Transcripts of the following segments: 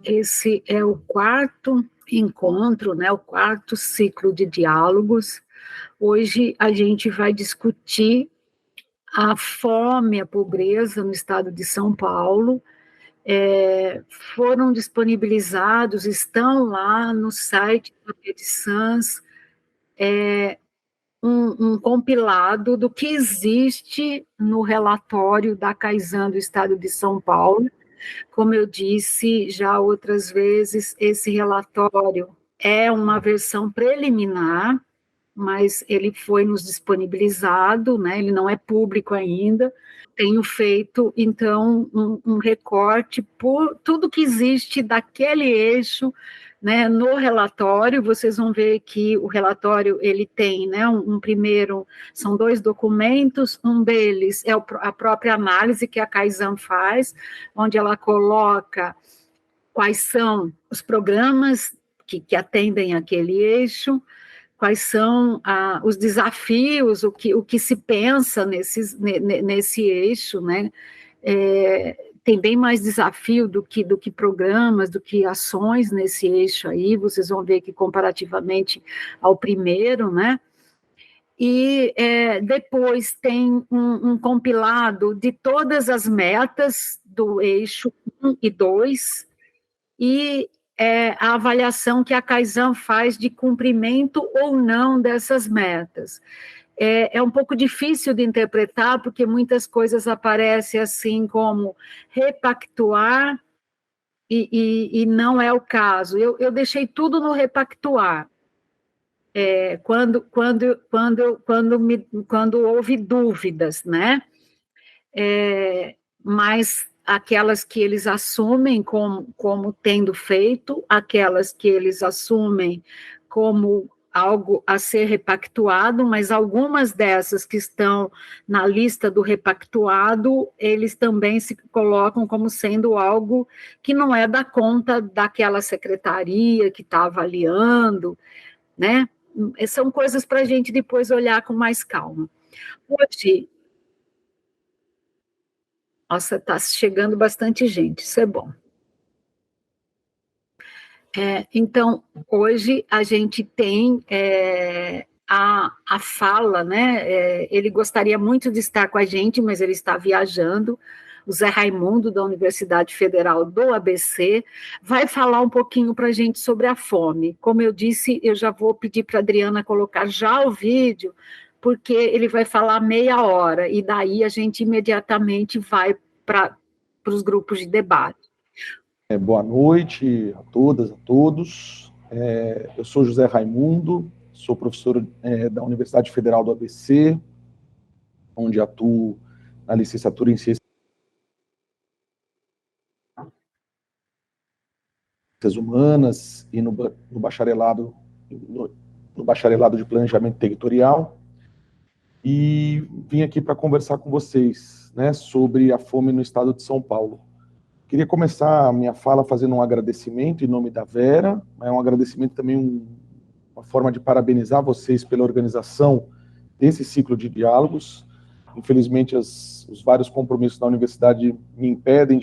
esse é o quarto encontro, né, o quarto ciclo de diálogos. Hoje a gente vai discutir a fome, a pobreza no estado de São Paulo. Foram disponibilizados, estão lá no site da Medicins, um compilado do que existe no relatório da Kaizen do estado de São Paulo. Como eu disse já outras vezes, esse relatório é uma versão preliminar, mas ele foi nos disponibilizado, né? Ele não é público ainda. Tenho feito, então, um recorte por tudo que existe daquele eixo, né, no relatório. Vocês vão ver que o relatório ele tem, né, um primeiro, são 2 documentos, um deles é a própria análise que a Kaizen faz, onde ela coloca quais são os programas que atendem aquele eixo, quais são os desafios, o que se pensa nesse eixo, né? Tem bem mais desafio do que programas, do que ações nesse eixo aí, vocês vão ver que comparativamente ao primeiro, né? E depois tem um compilado de todas as metas do eixo 1 e 2, e a avaliação que a Kaizen faz de cumprimento ou não dessas metas. É um pouco difícil de interpretar, porque muitas coisas aparecem assim como repactuar, e não é o caso. Eu deixei tudo no repactuar. Quando houve dúvidas, né? Mas aquelas que eles assumem como tendo feito, aquelas que eles assumem como algo a ser repactuado, mas algumas dessas que estão na lista do repactuado, eles também se colocam como sendo algo que não é da conta daquela secretaria que está avaliando, né? São coisas para a gente depois olhar com mais calma. Hoje, nossa, está chegando bastante gente, isso é bom. Então, hoje a gente tem a fala, né? Ele gostaria muito de estar com a gente, mas ele está viajando. O Zé Raimundo, da Universidade Federal do ABC, vai falar um pouquinho para a gente sobre a fome. Como eu disse, eu já vou pedir para a Adriana colocar já o vídeo, porque ele vai falar meia hora, e daí a gente imediatamente vai para os grupos de debate. Boa noite a todas, a todos. Eu sou José Raimundo, sou professor da Universidade Federal do ABC, onde atuo na licenciatura em Ciências Humanas e no bacharelado de Planejamento Territorial. E vim aqui para conversar com vocês, né, sobre a fome no estado de São Paulo. Queria começar a minha fala fazendo um agradecimento em nome da Vera, mas um agradecimento também, uma forma de parabenizar vocês pela organização desse ciclo de diálogos. Infelizmente, os vários compromissos da universidade me impedem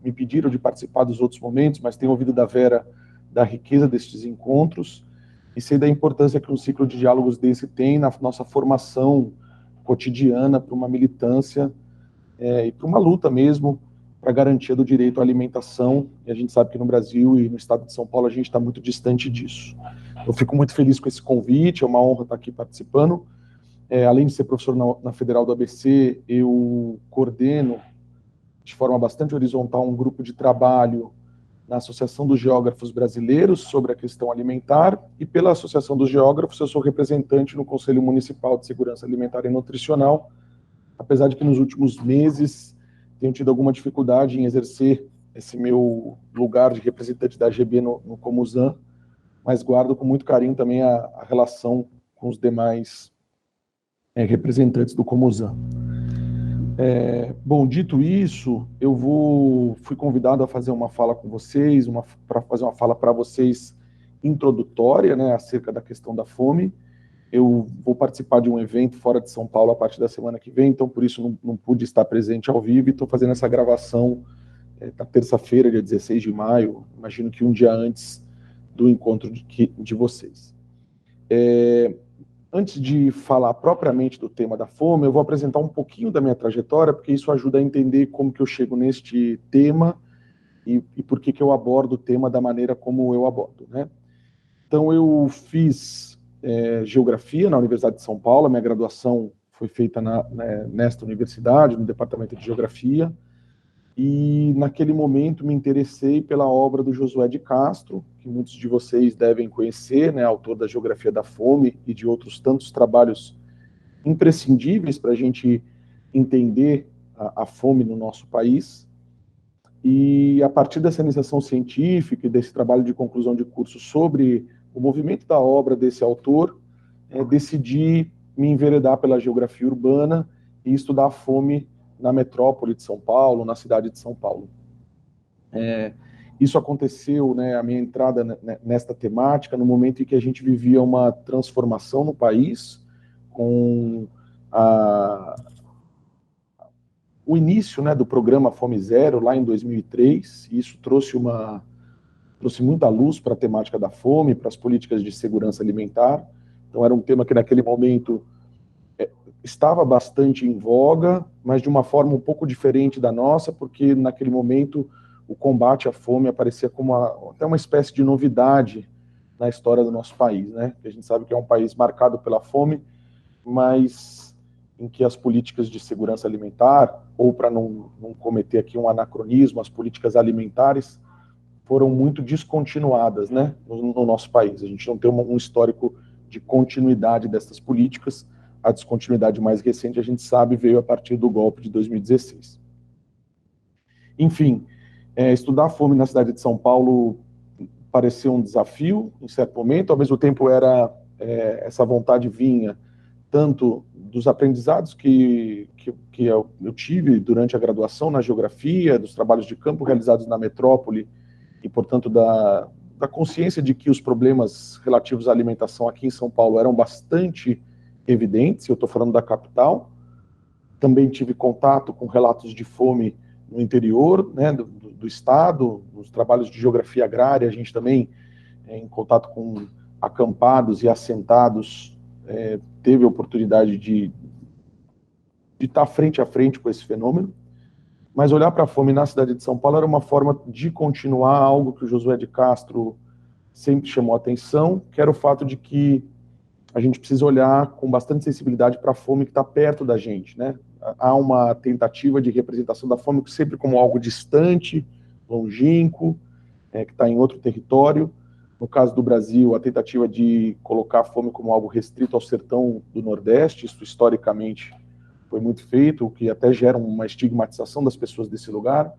me pediram de participar dos outros momentos, mas tenho ouvido da Vera da riqueza destes encontros e sei da importância que um ciclo de diálogos desse tem na nossa formação cotidiana para uma militância e para uma luta mesmo para a garantia do direito à alimentação, e a gente sabe que no Brasil e no estado de São Paulo a gente está muito distante disso. Eu fico muito feliz com esse convite, é uma honra estar aqui participando. Além de ser professor na Federal do ABC, eu coordeno de forma bastante horizontal um grupo de trabalho na Associação dos Geógrafos Brasileiros sobre a questão alimentar, e pela Associação dos Geógrafos eu sou representante no Conselho Municipal de Segurança Alimentar e Nutricional, apesar de que nos últimos meses tenho tido alguma dificuldade em exercer esse meu lugar de representante da AGB no Comusan, mas guardo com muito carinho também a relação com os demais representantes do Comusan. Bom, dito isso, fui convidado a fazer uma fala com vocês, para fazer uma fala para vocês introdutória, né, acerca da questão da fome. Eu vou participar de um evento fora de São Paulo a partir da semana que vem, então por isso não pude estar presente ao vivo e estou fazendo essa gravação na terça-feira, dia 16 de maio, imagino que um dia antes do encontro de vocês. Antes de falar propriamente do tema da fome, eu vou apresentar um pouquinho da minha trajetória, porque isso ajuda a entender como que eu chego neste tema e por que eu abordo o tema da maneira como eu abordo, né? Então, eu fiz Geografia na Universidade de São Paulo, a minha graduação foi feita nesta universidade, no Departamento de Geografia, e naquele momento me interessei pela obra do Josué de Castro, que muitos de vocês devem conhecer, né, autor da Geografia da Fome e de outros tantos trabalhos imprescindíveis para a gente entender a fome no nosso país. E a partir dessa iniciação científica e desse trabalho de conclusão de curso sobre o movimento da obra desse autor, decidi me enveredar pela geografia urbana e estudar a fome na metrópole de São Paulo, na cidade de São Paulo. Isso aconteceu, né, a minha entrada nesta temática, no momento em que a gente vivia uma transformação no país, com o início, né, do programa Fome Zero, lá em 2003, e isso trouxe muita luz para a temática da fome, para as políticas de segurança alimentar. Então, era um tema que, naquele momento, estava bastante em voga, mas de uma forma um pouco diferente da nossa, porque, naquele momento, o combate à fome aparecia como até uma espécie de novidade na história do nosso país, né? A gente sabe que é um país marcado pela fome, mas em que as políticas de segurança alimentar, ou para não cometer aqui um anacronismo, as políticas alimentares foram muito descontinuadas, né, no nosso país. A gente não tem um histórico de continuidade dessas políticas. A descontinuidade mais recente, a gente sabe, veio a partir do golpe de 2016. Enfim, estudar a fome na cidade de São Paulo pareceu um desafio, em certo momento, ao mesmo tempo essa vontade vinha tanto dos aprendizados que eu tive durante a graduação na geografia, dos trabalhos de campo realizados na metrópole, e, portanto, da consciência de que os problemas relativos à alimentação aqui em São Paulo eram bastante evidentes. Eu estou falando da capital. Também tive contato com relatos de fome no interior, né, do estado, nos trabalhos de geografia agrária. A gente também, em contato com acampados e assentados, teve a oportunidade de estar frente a frente com esse fenômeno. Mas olhar para a fome na cidade de São Paulo era uma forma de continuar algo que o Josué de Castro sempre chamou a atenção, que era o fato de que a gente precisa olhar com bastante sensibilidade para a fome que está perto da gente, né? Há uma tentativa de representação da fome sempre como algo distante, longínquo, que está em outro território. No caso do Brasil, a tentativa de colocar a fome como algo restrito ao sertão do Nordeste, isso historicamente foi muito feito, o que até gera uma estigmatização das pessoas desse lugar,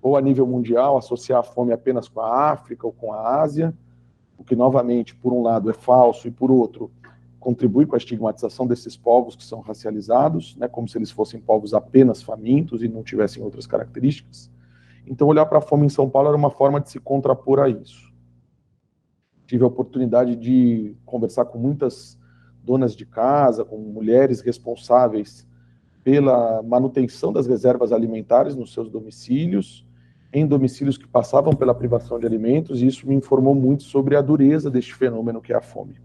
ou a nível mundial, associar a fome apenas com a África ou com a Ásia, o que, novamente, por um lado é falso e, por outro, contribui com a estigmatização desses povos que são racializados, né, como se eles fossem povos apenas famintos e não tivessem outras características. Então, olhar para a fome em São Paulo era uma forma de se contrapor a isso. Tive a oportunidade de conversar com muitas donas de casa, com mulheres responsáveis pela manutenção das reservas alimentares nos seus domicílios, em domicílios que passavam pela privação de alimentos, e isso me informou muito sobre a dureza deste fenômeno que é a fome.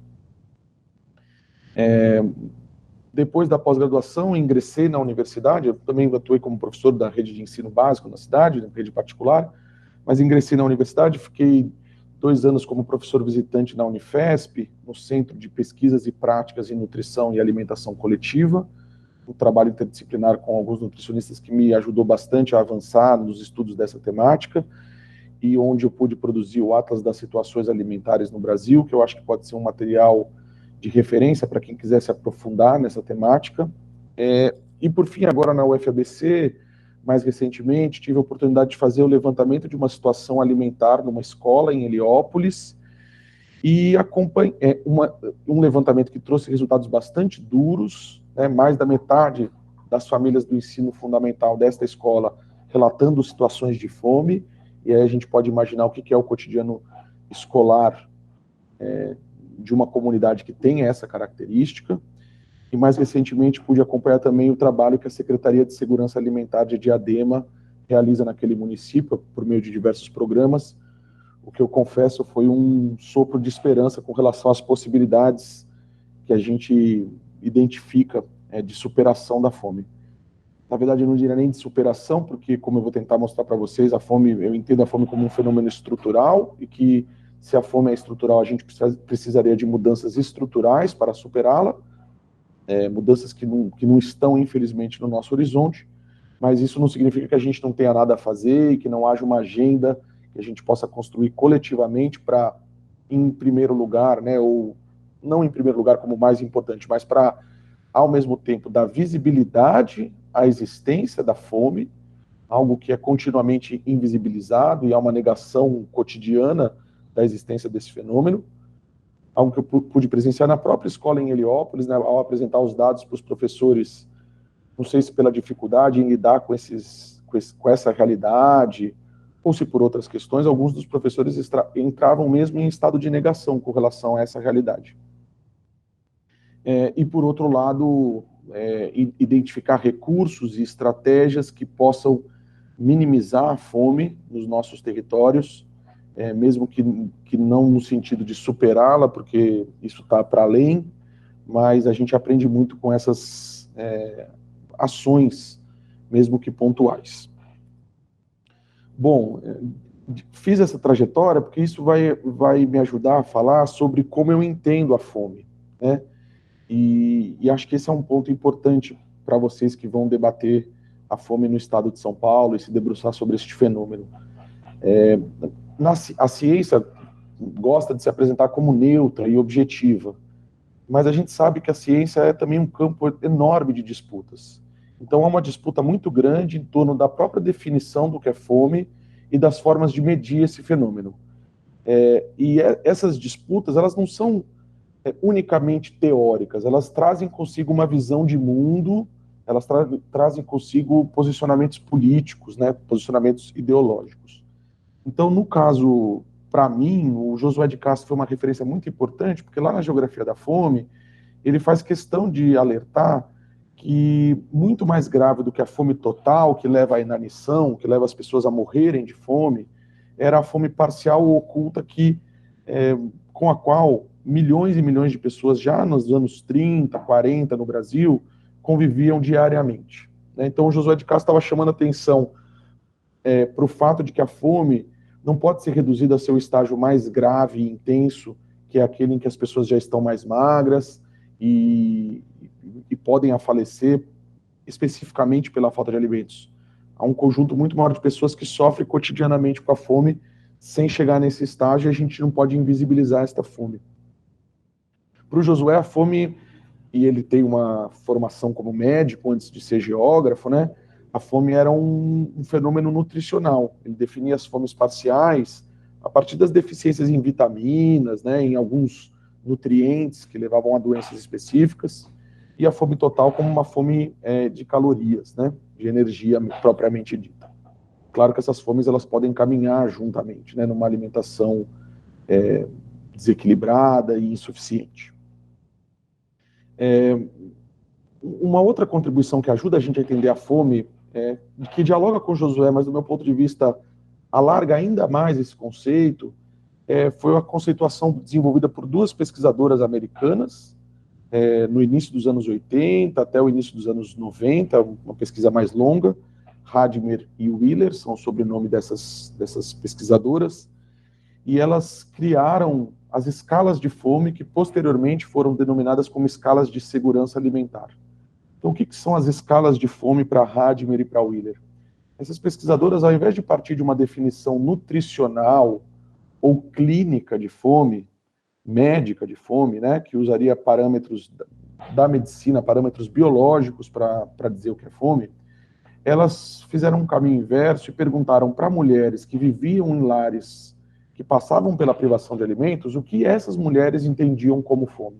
Depois da pós-graduação, ingressei na universidade. Eu também atuei como professor da rede de ensino básico na cidade, na rede particular, mas ingressei na universidade, fiquei 2 anos como professor visitante na Unifesp, no Centro de Pesquisas e Práticas em Nutrição e Alimentação Coletiva, um trabalho interdisciplinar com alguns nutricionistas que me ajudou bastante a avançar nos estudos dessa temática, e onde eu pude produzir o Atlas das Situações Alimentares no Brasil, que eu acho que pode ser um material de referência para quem quiser se aprofundar nessa temática. E, por fim, agora na UFABC, mais recentemente, tive a oportunidade de fazer o levantamento de uma situação alimentar numa escola em Heliópolis, e um levantamento que trouxe resultados bastante duros, né, mais da metade das famílias do ensino fundamental desta escola relatando situações de fome, e aí a gente pode imaginar o que é o cotidiano escolar de uma comunidade que tem essa característica. E mais recentemente pude acompanhar também o trabalho que a Secretaria de Segurança Alimentar de Diadema realiza naquele município, por meio de diversos programas, o que eu confesso foi um sopro de esperança com relação às possibilidades que a gente identifica de superação da fome. Na verdade, eu não diria nem de superação, porque, como eu vou tentar mostrar para vocês, a fome, eu entendo a fome como um fenômeno estrutural, e que, se a fome é estrutural, a gente precisaria de mudanças estruturais para superá-la, mudanças que não estão, infelizmente, no nosso horizonte, mas isso não significa que a gente não tenha nada a fazer e que não haja uma agenda que a gente possa construir coletivamente para, em primeiro lugar, né, ou não em primeiro lugar como mais importante, mas para, ao mesmo tempo, dar visibilidade à existência da fome, algo que é continuamente invisibilizado e há uma negação cotidiana da existência desse fenômeno, algo que eu pude presenciar na própria escola em Heliópolis, né, ao apresentar os dados para os professores, não sei se pela dificuldade em lidar com essa realidade, ou se por outras questões, alguns dos professores entravam mesmo em estado de negação com relação a essa realidade. E, por outro lado, identificar recursos e estratégias que possam minimizar a fome nos nossos territórios, mesmo que não no sentido de superá-la, porque isso está para além, mas a gente aprende muito com essas ações, mesmo que pontuais. Bom, fiz essa trajetória porque isso vai me ajudar a falar sobre como eu entendo a fome, né? E acho que esse é um ponto importante para vocês que vão debater a fome no estado de São Paulo e se debruçar sobre este fenômeno. A ciência gosta de se apresentar como neutra e objetiva, mas a gente sabe que a ciência é também um campo enorme de disputas. Então há uma disputa muito grande em torno da própria definição do que é fome e das formas de medir esse fenômeno. Essas disputas, elas não são unicamente teóricas, elas trazem consigo uma visão de mundo, elas trazem consigo posicionamentos políticos, né, posicionamentos ideológicos. Então, no caso, para mim, o Josué de Castro foi uma referência muito importante, porque lá na Geografia da Fome, ele faz questão de alertar que muito mais grave do que a fome total, que leva à inanição, que leva as pessoas a morrerem de fome, era a fome parcial ou oculta com a qual milhões e milhões de pessoas já nos anos 30, 40 no Brasil conviviam diariamente. Então, o Josué de Castro estava chamando atenção para o fato de que a fome não pode ser reduzida a seu estágio mais grave e intenso, que é aquele em que as pessoas já estão mais magras e podem a falecer especificamente pela falta de alimentos. Há um conjunto muito maior de pessoas que sofrem cotidianamente com a fome sem chegar nesse estágio, e a gente não pode invisibilizar esta fome. Para o Josué, a fome, e ele tem uma formação como médico antes de ser geógrafo, né? A fome era um fenômeno nutricional. Ele definia as fomes parciais a partir das deficiências em vitaminas, né, em alguns nutrientes que levavam a doenças específicas, e a fome total como uma fome de calorias, né, de energia propriamente dita. Claro que essas fomes elas podem caminhar juntamente, né, numa alimentação desequilibrada e insuficiente. Uma outra contribuição que ajuda a gente a entender a fome, que dialoga com Josué, mas do meu ponto de vista alarga ainda mais esse conceito, foi a conceituação desenvolvida por duas pesquisadoras americanas, no início dos anos 80 até o início dos anos 90, uma pesquisa mais longa. Hadmer e Wheeler são o sobrenome dessas pesquisadoras, e elas criaram as escalas de fome, que posteriormente foram denominadas como escalas de segurança alimentar. Então, o que são as escalas de fome para Hadmer e para Wheeler? Essas pesquisadoras, ao invés de partir de uma definição nutricional ou clínica de fome, médica de fome, né, que usaria parâmetros da medicina, parâmetros biológicos para dizer o que é fome, elas fizeram um caminho inverso e perguntaram para mulheres que viviam em lares que passavam pela privação de alimentos o que essas mulheres entendiam como fome.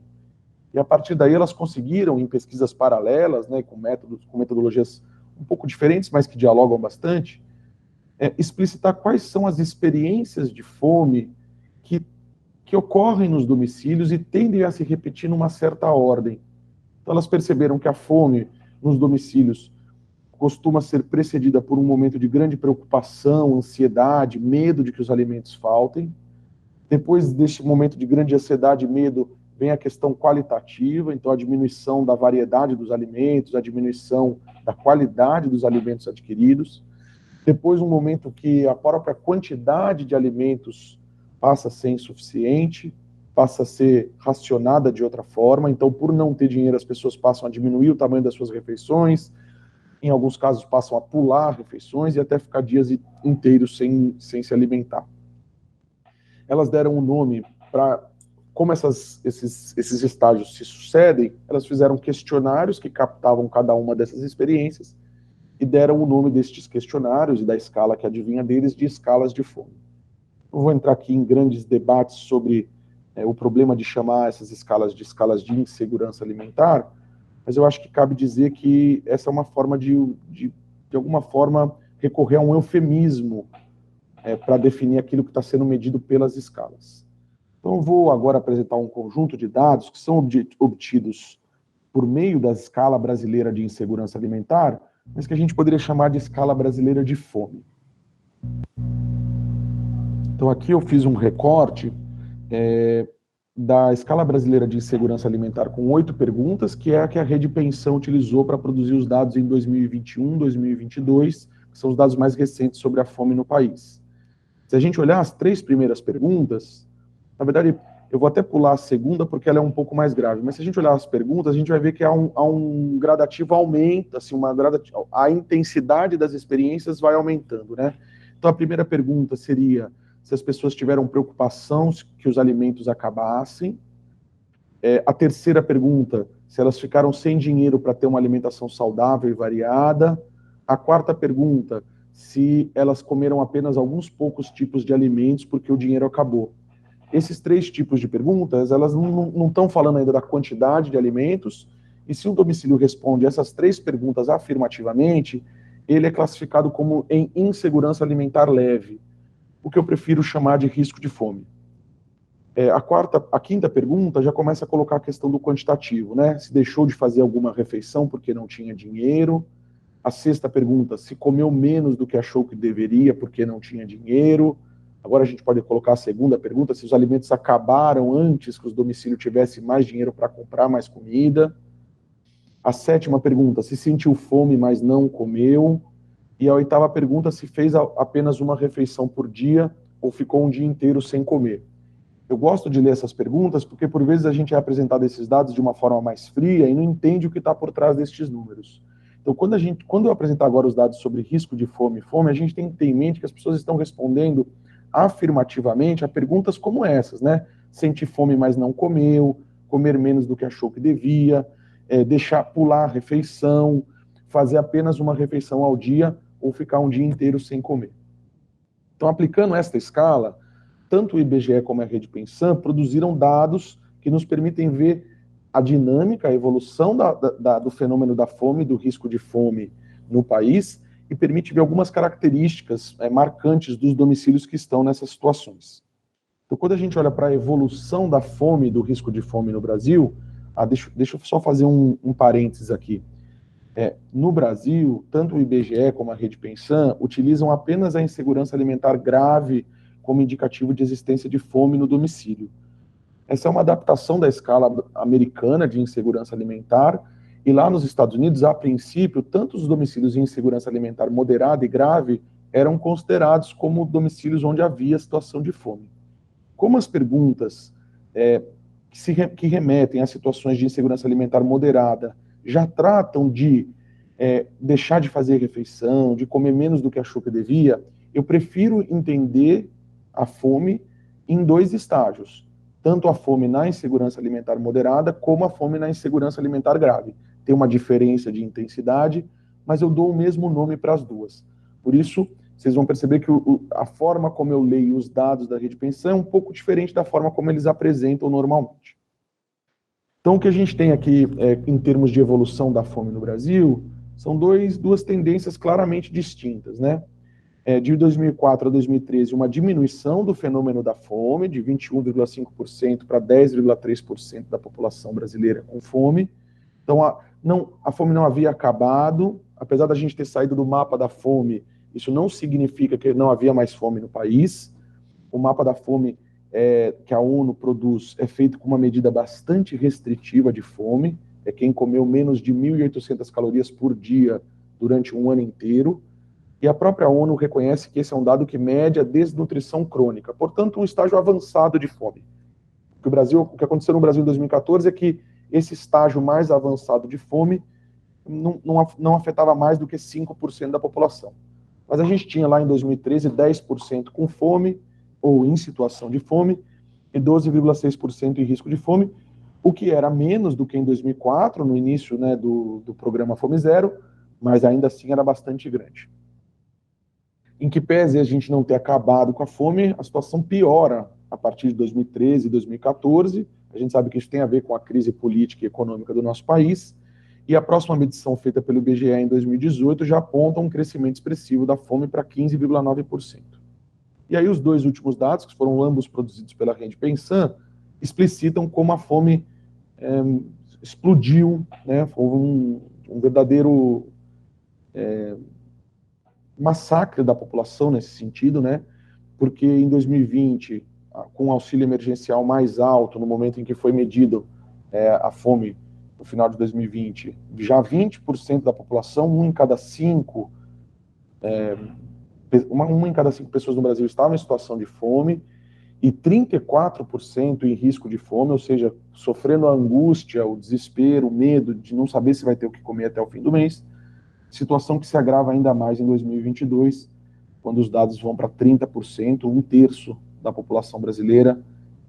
E a partir daí elas conseguiram, em pesquisas paralelas, né, com metodologias um pouco diferentes, mas que dialogam bastante, explicitar quais são as experiências de fome que ocorrem nos domicílios e tendem a se repetir numa certa ordem. Então elas perceberam que a fome nos domicílios costuma ser precedida por um momento de grande preocupação, ansiedade, medo de que os alimentos faltem. Depois deste momento de grande ansiedade e medo, vem a questão qualitativa, então a diminuição da variedade dos alimentos, a diminuição da qualidade dos alimentos adquiridos. Depois, um momento que a própria quantidade de alimentos passa a ser insuficiente, passa a ser racionada de outra forma. Então, por não ter dinheiro, as pessoas passam a diminuir o tamanho das suas refeições, em alguns casos passam a pular refeições e até ficar dias inteiros sem se alimentar. Elas deram um nome para, como esses estágios se sucedem, elas fizeram questionários que captavam cada uma dessas experiências e deram o nome destes questionários e da escala que adivinha deles de escalas de fome. Não vou entrar aqui em grandes debates sobre o problema de chamar essas escalas de insegurança alimentar, mas eu acho que cabe dizer que essa é uma forma de alguma forma, recorrer a um eufemismo para definir aquilo que está sendo medido pelas escalas. Então, eu vou agora apresentar um conjunto de dados que são obtidos por meio da escala brasileira de insegurança alimentar, mas que a gente poderia chamar de escala brasileira de fome. Então, aqui eu fiz um recorte da escala brasileira de insegurança alimentar com 8 perguntas, que é a que a Rede Pensão utilizou para produzir os dados em 2021, 2022, que são os dados mais recentes sobre a fome no país. Se a gente olhar as 3 primeiras perguntas, na verdade, eu vou até pular a segunda porque ela é um pouco mais grave, mas se a gente olhar as perguntas, a gente vai ver que há um gradativo aumento, assim, a intensidade das experiências vai aumentando, né? Então, a primeira pergunta seria se as pessoas tiveram preocupação que os alimentos acabassem. A terceira pergunta, se elas ficaram sem dinheiro para ter uma alimentação saudável e variada. A quarta pergunta, se elas comeram apenas alguns poucos tipos de alimentos porque o dinheiro acabou. Esses 3 tipos de perguntas, elas não estão falando ainda da quantidade de alimentos, e se um domicílio responde essas 3 perguntas afirmativamente, ele é classificado como em insegurança alimentar leve, o que eu prefiro chamar de risco de fome. A quinta pergunta já começa a colocar a questão do quantitativo, né? Se deixou de fazer alguma refeição porque não tinha dinheiro. A sexta pergunta, se comeu menos do que achou que deveria porque não tinha dinheiro. Agora a gente pode colocar a segunda pergunta, se os alimentos acabaram antes que os domicílios tivessem mais dinheiro para comprar mais comida. A sétima pergunta, se sentiu fome, mas não comeu. E a oitava pergunta, se fez apenas uma refeição por dia ou ficou um dia inteiro sem comer. Eu gosto de ler essas perguntas porque, por vezes, a gente é apresentado esses dados de uma forma mais fria e não entende o que está por trás destes números. Então, quando eu apresentar agora os dados sobre risco de fome e fome, a gente tem que ter em mente que as pessoas estão respondendo afirmativamente a perguntas como essas, né? Sentir fome, mas não comeu, comer menos do que achou que devia, deixar pular a refeição, fazer apenas uma refeição ao dia ou ficar um dia inteiro sem comer. Então, aplicando esta escala, tanto o IBGE como a Rede Pensão produziram dados que nos permitem ver a dinâmica, a evolução do fenômeno da fome, do risco de fome no país, e permite ver algumas características marcantes dos domicílios que estão nessas situações. Então, quando a gente olha para a evolução da fome, do risco de fome no Brasil, deixa eu só fazer um parênteses aqui. No Brasil, tanto o IBGE como a Rede Pensão utilizam apenas a insegurança alimentar grave como indicativo de existência de fome no domicílio. Essa é uma adaptação da escala americana de insegurança alimentar, e lá nos Estados Unidos, a princípio, tanto os domicílios em insegurança alimentar moderada e grave eram considerados como domicílios onde havia situação de fome. Como as perguntas que remetem a situações de insegurança alimentar moderada já tratam de deixar de fazer refeição, de comer menos do que achou que devia, eu prefiro entender a fome em 2 estágios. Tanto a fome na insegurança alimentar moderada, como a fome na insegurança alimentar grave. Tem uma diferença de intensidade, mas eu dou o mesmo nome para as duas. Por isso, vocês vão perceber que a forma como eu leio os dados da Rede Pensão é um pouco diferente da forma como eles apresentam normalmente. Então, o que a gente tem aqui, em termos de evolução da fome no Brasil, são duas tendências claramente distintas, né? De 2004 a 2013, uma diminuição do fenômeno da fome, de 21,5% para 10,3% da população brasileira com fome. Então, a fome não havia acabado, apesar da gente ter saído do mapa da fome, isso não significa que não havia mais fome no país. O mapa da fome que a ONU produz é feito com uma medida bastante restritiva de fome, é quem comeu menos de 1.800 calorias por dia durante um ano inteiro, e a própria ONU reconhece que esse é um dado que mede a desnutrição crônica, portanto, um estágio avançado de fome. O que aconteceu no Brasil em 2014 é que esse estágio mais avançado de fome não afetava mais do que 5% da população. Mas a gente tinha lá em 2013 10% com fome, ou em situação de fome, e 12,6% em risco de fome, o que era menos do que em 2004, no início, né, do programa Fome Zero, mas ainda assim era bastante grande. Em que pese a gente não ter acabado com a fome, a situação piora a partir de 2013 e 2014. A gente sabe que isso tem a ver com a crise política e econômica do nosso país, e a próxima medição feita pelo IBGE em 2018 já aponta um crescimento expressivo da fome para 15,9%. E aí os dois últimos dados, que foram ambos produzidos pela Rede Pensan, explicitam como a fome explodiu, né? Foi um verdadeiro massacre da população nesse sentido, né? Porque em 2020, com o auxílio emergencial mais alto, no momento em que foi medido a fome, no final de 2020, já 20% da população, uma em cada cinco pessoas no Brasil estava em situação de fome, e 34% em risco de fome, ou seja, sofrendo a angústia, o desespero, o medo de não saber se vai ter o que comer até o fim do mês, situação que se agrava ainda mais em 2022, quando os dados vão para 30%, um terço da população brasileira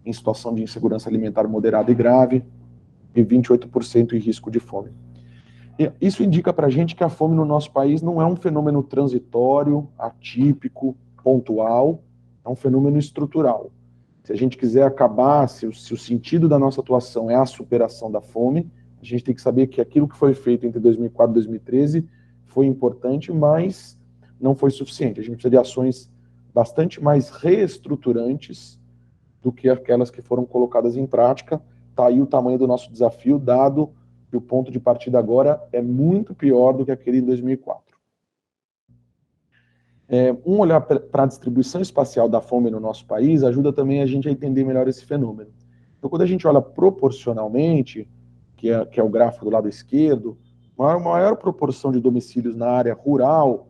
em situação de insegurança alimentar moderada e grave, e 28% em risco de fome. E isso indica para a gente que a fome no nosso país não é um fenômeno transitório, atípico, pontual, é um fenômeno estrutural. Se a gente quiser acabar, se o sentido da nossa atuação é a superação da fome, a gente tem que saber que aquilo que foi feito entre 2004 e 2013 foi importante, mas não foi suficiente. A gente precisa de ações bastante mais reestruturantes do que aquelas que foram colocadas em prática. Está aí o tamanho do nosso desafio, dado que o ponto de partida agora é muito pior do que aquele em 2004. Um olhar para a distribuição espacial da fome no nosso país ajuda também a gente a entender melhor esse fenômeno. Então, quando a gente olha proporcionalmente, que é o gráfico do lado esquerdo, a maior proporção de domicílios na área rural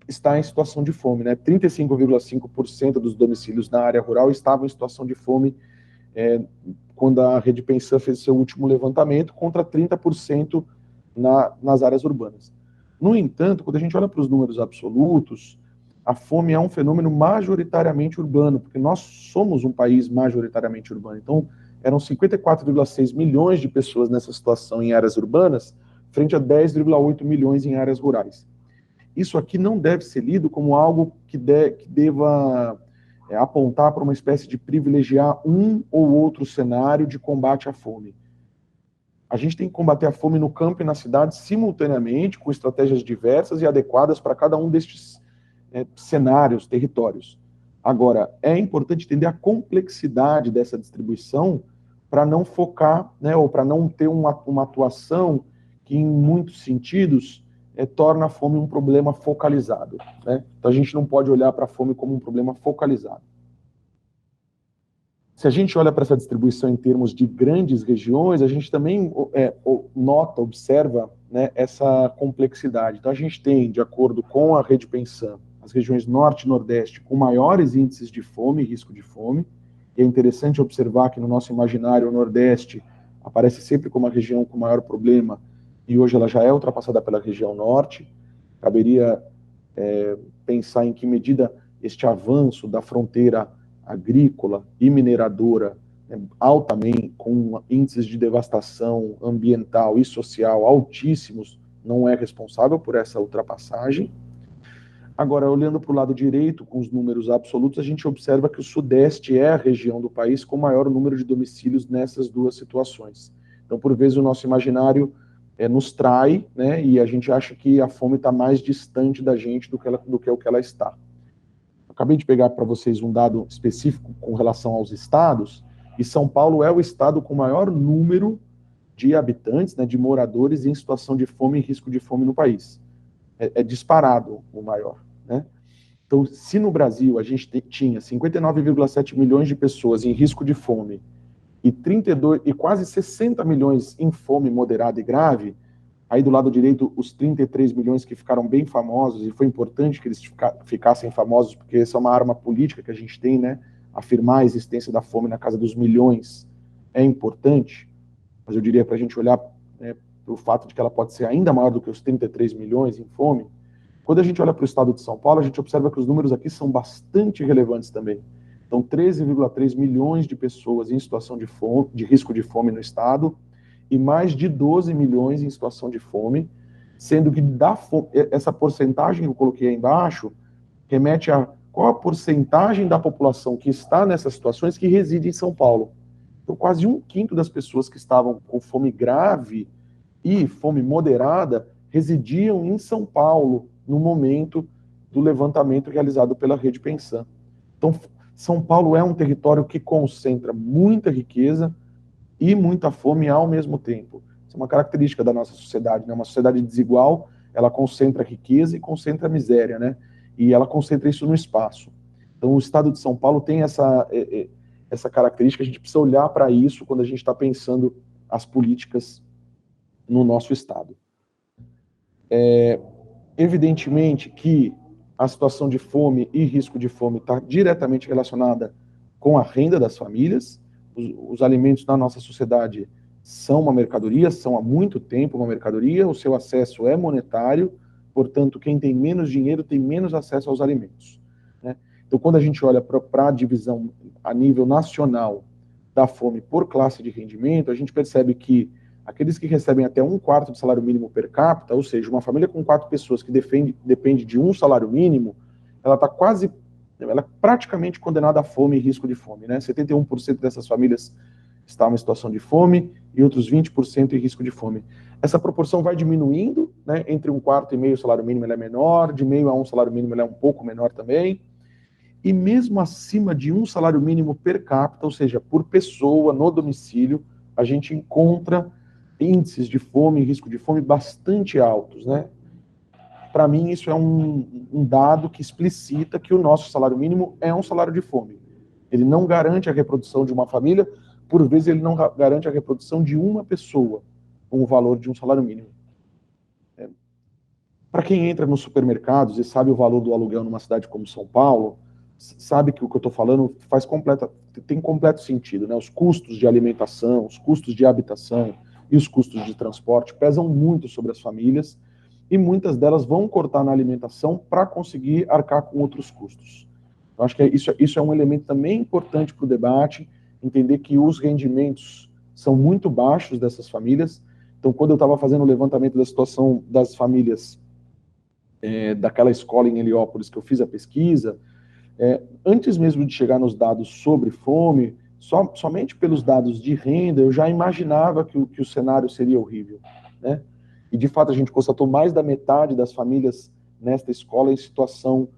está em situação de fome, né? 35,5% dos domicílios na área rural estavam em situação de fome quando a Rede Pensan fez seu último levantamento, contra 30% nas áreas urbanas. No entanto, quando a gente olha para os números absolutos, a fome é um fenômeno majoritariamente urbano, porque nós somos um país majoritariamente urbano. Então, eram 54,6 milhões de pessoas nessa situação em áreas urbanas, frente a 10,8 milhões em áreas rurais. Isso aqui não deve ser lido como algo que deva apontar para uma espécie de privilegiar um ou outro cenário de combate à fome. A gente tem que combater a fome no campo e na cidade simultaneamente, com estratégias diversas e adequadas para cada um destes cenários, territórios. Agora, é importante entender a complexidade dessa distribuição para não focar, né, ou para não ter uma atuação que, em muitos sentidos, torna a fome um problema focalizado, né? Então, a gente não pode olhar para a fome como um problema focalizado. Se a gente olha para essa distribuição em termos de grandes regiões, a gente também observa, né, essa complexidade. Então, a gente tem, de acordo com a Rede Pensan, as regiões norte e nordeste com maiores índices de fome e risco de fome. E é interessante observar que no nosso imaginário o nordeste aparece sempre como a região com maior problema, e hoje ela já é ultrapassada pela região norte. Caberia pensar em que medida este avanço da fronteira agrícola e mineradora, altamente, com índices de devastação ambiental e social altíssimos, não é responsável por essa ultrapassagem. Agora, olhando para o lado direito, com os números absolutos, a gente observa que o Sudeste é a região do país com maior número de domicílios nessas duas situações. Então, por vezes, o nosso imaginário nos trai, né, e a gente acha que a fome está mais distante da gente do que o que ela está. Acabei de pegar para vocês um dado específico com relação aos estados, e São Paulo é o estado com maior número de habitantes, né, de moradores em situação de fome e risco de fome no país. é disparado o maior, né? Então, se no Brasil a gente tinha 59,7 milhões de pessoas em risco de fome e 32 e quase 60 milhões em fome moderada e grave, aí do lado direito os 33 milhões que ficaram bem famosos, e foi importante que eles ficassem famosos, porque essa é uma arma política que a gente tem, né? Afirmar a existência da fome na casa dos milhões é importante, mas eu diria para a gente olhar, né, para o fato de que ela pode ser ainda maior do que os 33 milhões em fome. Quando a gente olha para o estado de São Paulo, a gente observa que os números aqui são bastante relevantes também. Então, 13,3 milhões de pessoas em situação de fome, de risco de fome no estado, e mais de 12 milhões em situação de fome, sendo que essa porcentagem que eu coloquei aí embaixo remete a qual a porcentagem da população que está nessas situações que reside em São Paulo. Então, quase um quinto das pessoas que estavam com fome grave e fome moderada residiam em São Paulo no momento do levantamento realizado pela Rede Pensan. Então, São Paulo é um território que concentra muita riqueza e muita fome ao mesmo tempo. Isso é uma característica da nossa sociedade, né? Uma sociedade desigual, ela concentra riqueza e concentra miséria, né? E ela concentra isso no espaço. Então, o estado de São Paulo tem essa característica, a gente precisa olhar para isso quando a gente está pensando as políticas no nosso estado. Evidentemente que a situação de fome e risco de fome está diretamente relacionada com a renda das famílias. Os alimentos na nossa sociedade são uma mercadoria, são há muito tempo uma mercadoria, o seu acesso é monetário, portanto, quem tem menos dinheiro tem menos acesso aos alimentos, né? Então, quando a gente olha para a divisão a nível nacional da fome por classe de rendimento, a gente percebe que aqueles que recebem até 1/4 do salário mínimo per capita, ou seja, uma família com 4 pessoas que depende de um salário mínimo, ela é praticamente condenada à fome e risco de fome, né? 71% dessas famílias estão em situação de fome e outros 20% em risco de fome. Essa proporção vai diminuindo, né? Entre 1/4 e meio o salário mínimo ela é menor, de meio a um salário mínimo ela é um pouco menor também, e mesmo acima de um salário mínimo per capita, ou seja, por pessoa, no domicílio, a gente encontra índices de fome e risco de fome bastante altos, né? Para mim, isso é um dado que explicita que o nosso salário mínimo é um salário de fome. Ele não garante a reprodução de uma família, por vezes ele não garante a reprodução de uma pessoa com o valor de um salário mínimo. Para quem entra nos supermercados e sabe o valor do aluguel numa cidade como São Paulo, sabe que o que eu estou falando tem completo sentido, né? Os custos de alimentação, os custos de habitação e os custos de transporte pesam muito sobre as famílias, e muitas delas vão cortar na alimentação para conseguir arcar com outros custos. Eu acho que isso é um elemento também importante para o debate, entender que os rendimentos são muito baixos dessas famílias. Então, quando eu estava fazendo o levantamento da situação das famílias daquela escola em Heliópolis que eu fiz a pesquisa, antes mesmo de chegar nos dados sobre fome, somente pelos dados de renda, eu já imaginava que o cenário seria horrível, né? E, de fato, a gente constatou mais da metade das famílias nesta escola em situação,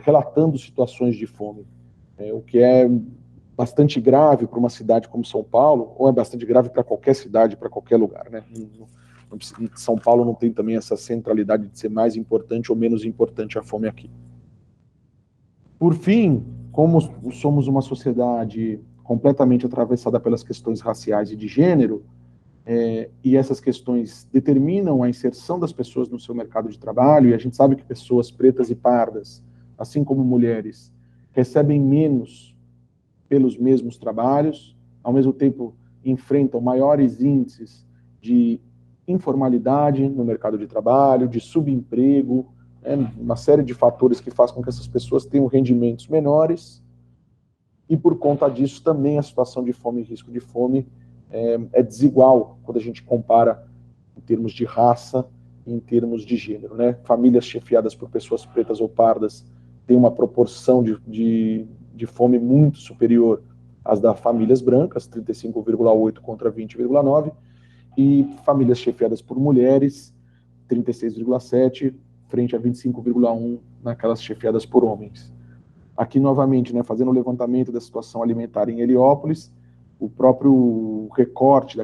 relatando situações de fome, o que é bastante grave para uma cidade como São Paulo, ou é bastante grave para qualquer cidade, para qualquer lugar, né? São Paulo não tem também essa centralidade de ser mais importante ou menos importante a fome aqui. Por fim, como somos uma sociedade completamente atravessada pelas questões raciais e de gênero, e essas questões determinam a inserção das pessoas no seu mercado de trabalho, e a gente sabe que pessoas pretas e pardas, assim como mulheres, recebem menos pelos mesmos trabalhos, ao mesmo tempo enfrentam maiores índices de informalidade no mercado de trabalho, de subemprego, uma série de fatores que faz com que essas pessoas tenham rendimentos menores, e por conta disso também a situação de fome e risco de fome é desigual quando a gente compara em termos de raça e em termos de gênero, né? Famílias chefiadas por pessoas pretas ou pardas têm uma proporção de fome muito superior às das famílias brancas, 35,8 contra 20,9, e famílias chefiadas por mulheres, 36,7 frente a 25,1 naquelas chefiadas por homens. Aqui, novamente, né, fazendo o levantamento da situação alimentar em Heliópolis, o próprio recorte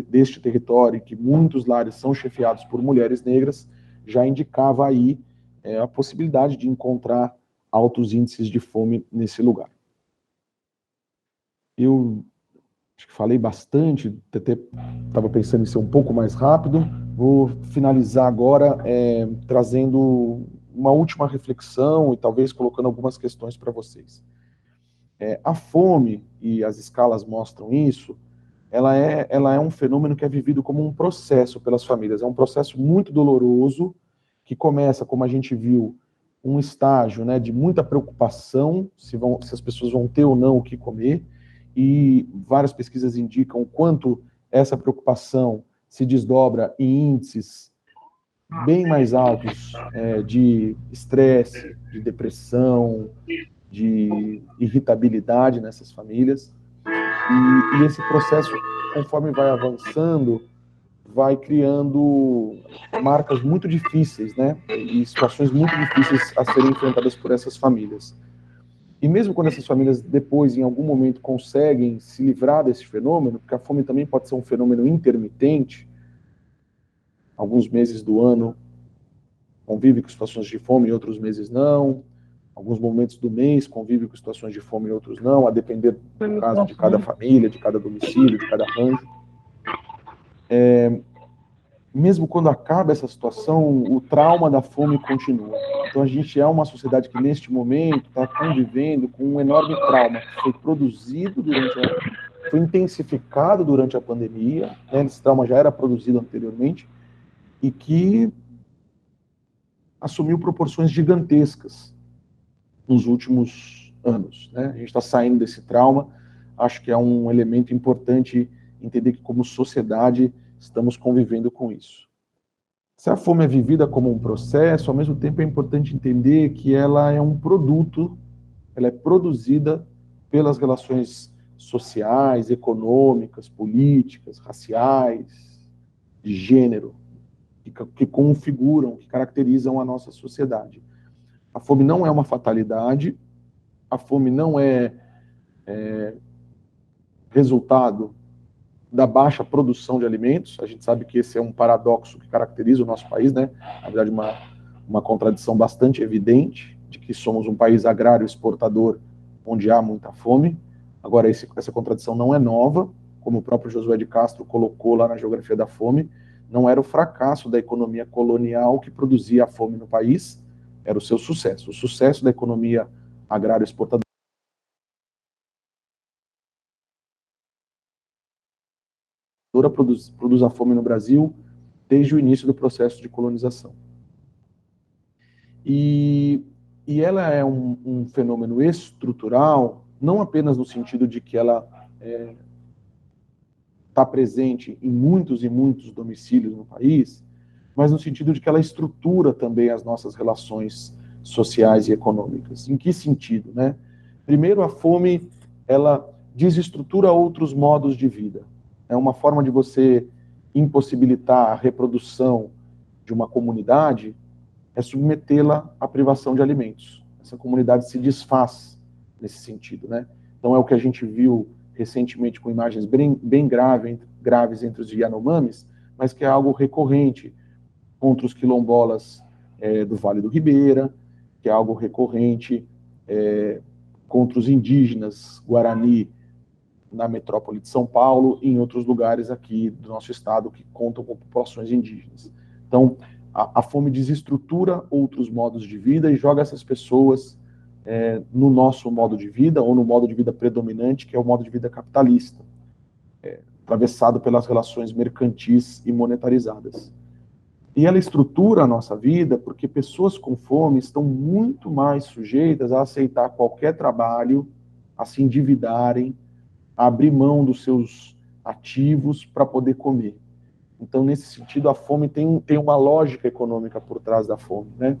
deste território, em que muitos lares são chefiados por mulheres negras, já indicava aí a possibilidade de encontrar altos índices de fome nesse lugar. Eu acho que falei bastante, até estava pensando em ser um pouco mais rápido. Vou finalizar agora trazendo uma última reflexão e talvez colocando algumas questões para vocês. A fome, e as escalas mostram isso, ela é um fenômeno que é vivido como um processo pelas famílias. É um processo muito doloroso, que começa, como a gente viu, um estágio, né, de muita preocupação se as pessoas vão ter ou não o que comer, e várias pesquisas indicam o quanto essa preocupação se desdobra em índices bem mais altos de estresse, de depressão, de irritabilidade nessas famílias. E esse processo, conforme vai avançando, vai criando marcas muito difíceis, né? E situações muito difíceis a serem enfrentadas por essas famílias. E mesmo quando essas famílias depois, em algum momento, conseguem se livrar desse fenômeno, porque a fome também pode ser um fenômeno intermitente, alguns meses do ano convive com situações de fome e outros meses não, alguns momentos do mês convive com situações de fome e outros não, a depender do caso de cada família, de cada domicílio, de cada arranjo. Mesmo quando acaba essa situação, o trauma da fome continua. Então a gente é uma sociedade que neste momento está convivendo com um enorme trauma que foi produzido foi intensificado durante a pandemia, né? Esse trauma já era produzido anteriormente e que assumiu proporções gigantescas nos últimos anos, né? A gente está saindo desse trauma. Acho que é um elemento importante entender que como sociedade estamos convivendo com isso. Se a fome é vivida como um processo, ao mesmo tempo é importante entender que ela é um produto, ela é produzida pelas relações sociais, econômicas, políticas, raciais, de gênero, que configuram, que caracterizam a nossa sociedade. A fome não é uma fatalidade, a fome não é resultado da baixa produção de alimentos. A gente sabe que esse é um paradoxo que caracteriza o nosso país, né? Na verdade, uma contradição bastante evidente de que somos um país agrário exportador onde há muita fome. Agora, essa contradição não é nova, como o próprio Josué de Castro colocou lá na Geografia da Fome. Não era o fracasso da economia colonial que produzia a fome no país, era o seu sucesso. O sucesso da economia agrário exportadora produz a fome no Brasil desde o início do processo de colonização. E ela é um fenômeno estrutural, não apenas no sentido de que ela está presente em muitos e muitos domicílios no país, mas no sentido de que ela estrutura também as nossas relações sociais e econômicas. Em que sentido, né? Primeiro, a fome, ela desestrutura outros modos de vida. É uma forma de você impossibilitar a reprodução de uma comunidade, é submetê-la à privação de alimentos. Essa comunidade se desfaz nesse sentido, né? Então é o que a gente viu recentemente com imagens bem graves entre os Yanomamis, mas que é algo recorrente contra os quilombolas do Vale do Ribeira, que é algo recorrente contra os indígenas Guarani na metrópole de São Paulo e em outros lugares aqui do nosso estado que contam com populações indígenas. Então, a fome desestrutura outros modos de vida e joga essas pessoas no nosso modo de vida, ou no modo de vida predominante, que é o modo de vida capitalista, atravessado pelas relações mercantis e monetarizadas. E ela estrutura a nossa vida porque pessoas com fome estão muito mais sujeitas a aceitar qualquer trabalho, a se endividarem, a abrir mão dos seus ativos para poder comer. Então, nesse sentido, a fome tem uma lógica econômica por trás da fome, né?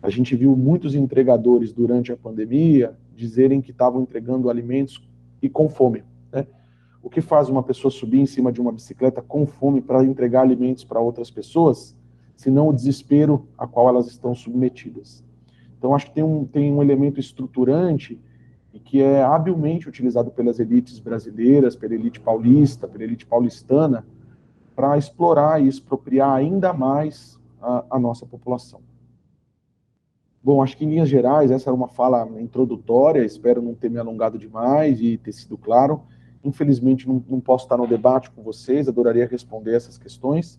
A gente viu muitos entregadores durante a pandemia dizerem que estavam entregando alimentos e com fome, né? O que faz uma pessoa subir em cima de uma bicicleta com fome para entregar alimentos para outras pessoas, senão o desespero a qual elas estão submetidas. Então, acho que tem um elemento estruturante e que é habilmente utilizado pelas elites brasileiras, pela elite paulista, pela elite paulistana, para explorar e expropriar ainda mais a nossa população. Bom, acho que em linhas gerais, essa era uma fala introdutória, espero não ter me alongado demais e ter sido claro. Infelizmente, não posso estar no debate com vocês, adoraria responder essas questões.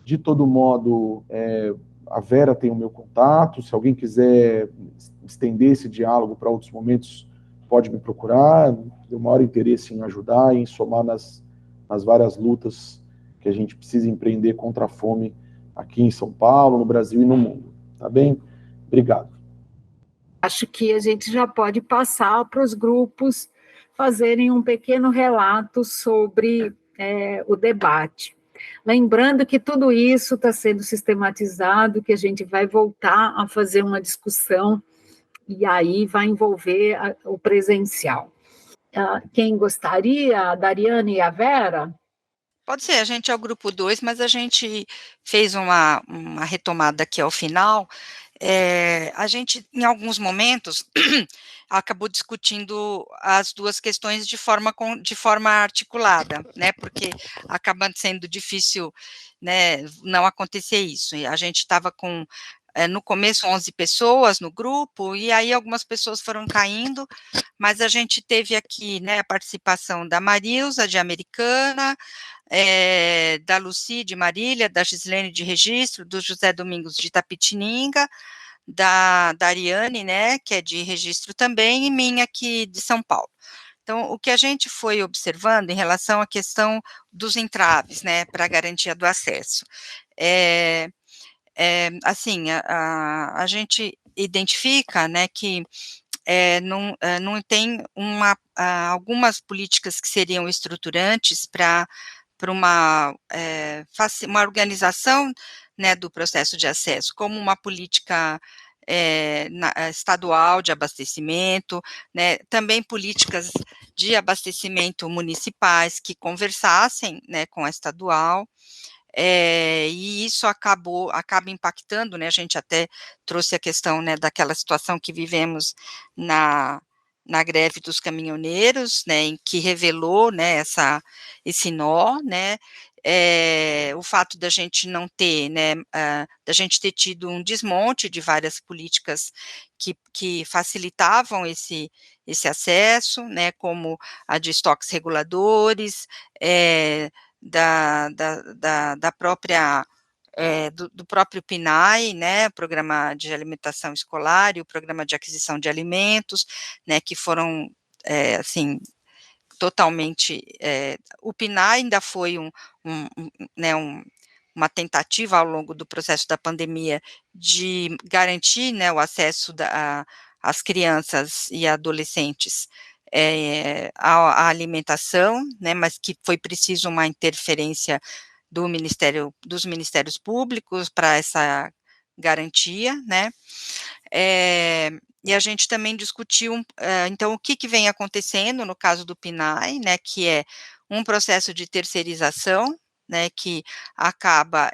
De todo modo, a Vera tem o meu contato, se alguém quiser estender esse diálogo para outros momentos, pode me procurar. Tenho o maior interesse em ajudar e em somar nas várias lutas que a gente precisa empreender contra a fome aqui em São Paulo, no Brasil e no mundo. Tá bem? Obrigado. Acho que a gente já pode passar para os grupos fazerem um pequeno relato sobre o debate. Lembrando que tudo isso está sendo sistematizado, que a gente vai voltar a fazer uma discussão e aí vai envolver o presencial. Quem gostaria, a Dariane e a Vera? Pode ser, a gente é o grupo 2, mas a gente fez uma retomada aqui ao final. A gente, em alguns momentos, acabou discutindo as duas questões de forma articulada, né, porque acaba sendo difícil, né, não acontecer isso. E a gente estava com, no começo, 11 pessoas no grupo, e aí algumas pessoas foram caindo, mas a gente teve aqui, né, a participação da Marilza, de Americana, da Lucy de Marília, da Gislene de Registro, do José Domingos de Itapetininga, da Ariane, né, que é de Registro também, e minha aqui de São Paulo. Então, o que a gente foi observando em relação à questão dos entraves, né, para a garantia do acesso. Assim, a gente identifica, né, que não tem algumas políticas que seriam estruturantes para uma organização, né, do processo de acesso, como uma política estadual de abastecimento, né, também políticas de abastecimento municipais que conversassem, né, com a estadual, e isso acaba impactando, né, a gente até trouxe a questão, né, daquela situação que vivemos na greve dos caminhoneiros, né, em que revelou, né, esse nó, né, o fato da gente não ter, né, da gente ter tido um desmonte de várias políticas que facilitavam esse acesso, né, como a de estoques reguladores, da própria do próprio PNAE, né, Programa de Alimentação Escolar e o Programa de Aquisição de Alimentos, né, que foram, assim, totalmente, o PNAE ainda foi né, uma tentativa ao longo do processo da pandemia de garantir, né, o acesso às crianças e adolescentes à alimentação, né, mas que foi preciso uma interferência dos ministérios públicos para essa garantia, né, e a gente também discutiu, então, o que vem acontecendo no caso do PNAE, né, que é um processo de terceirização, né, que acaba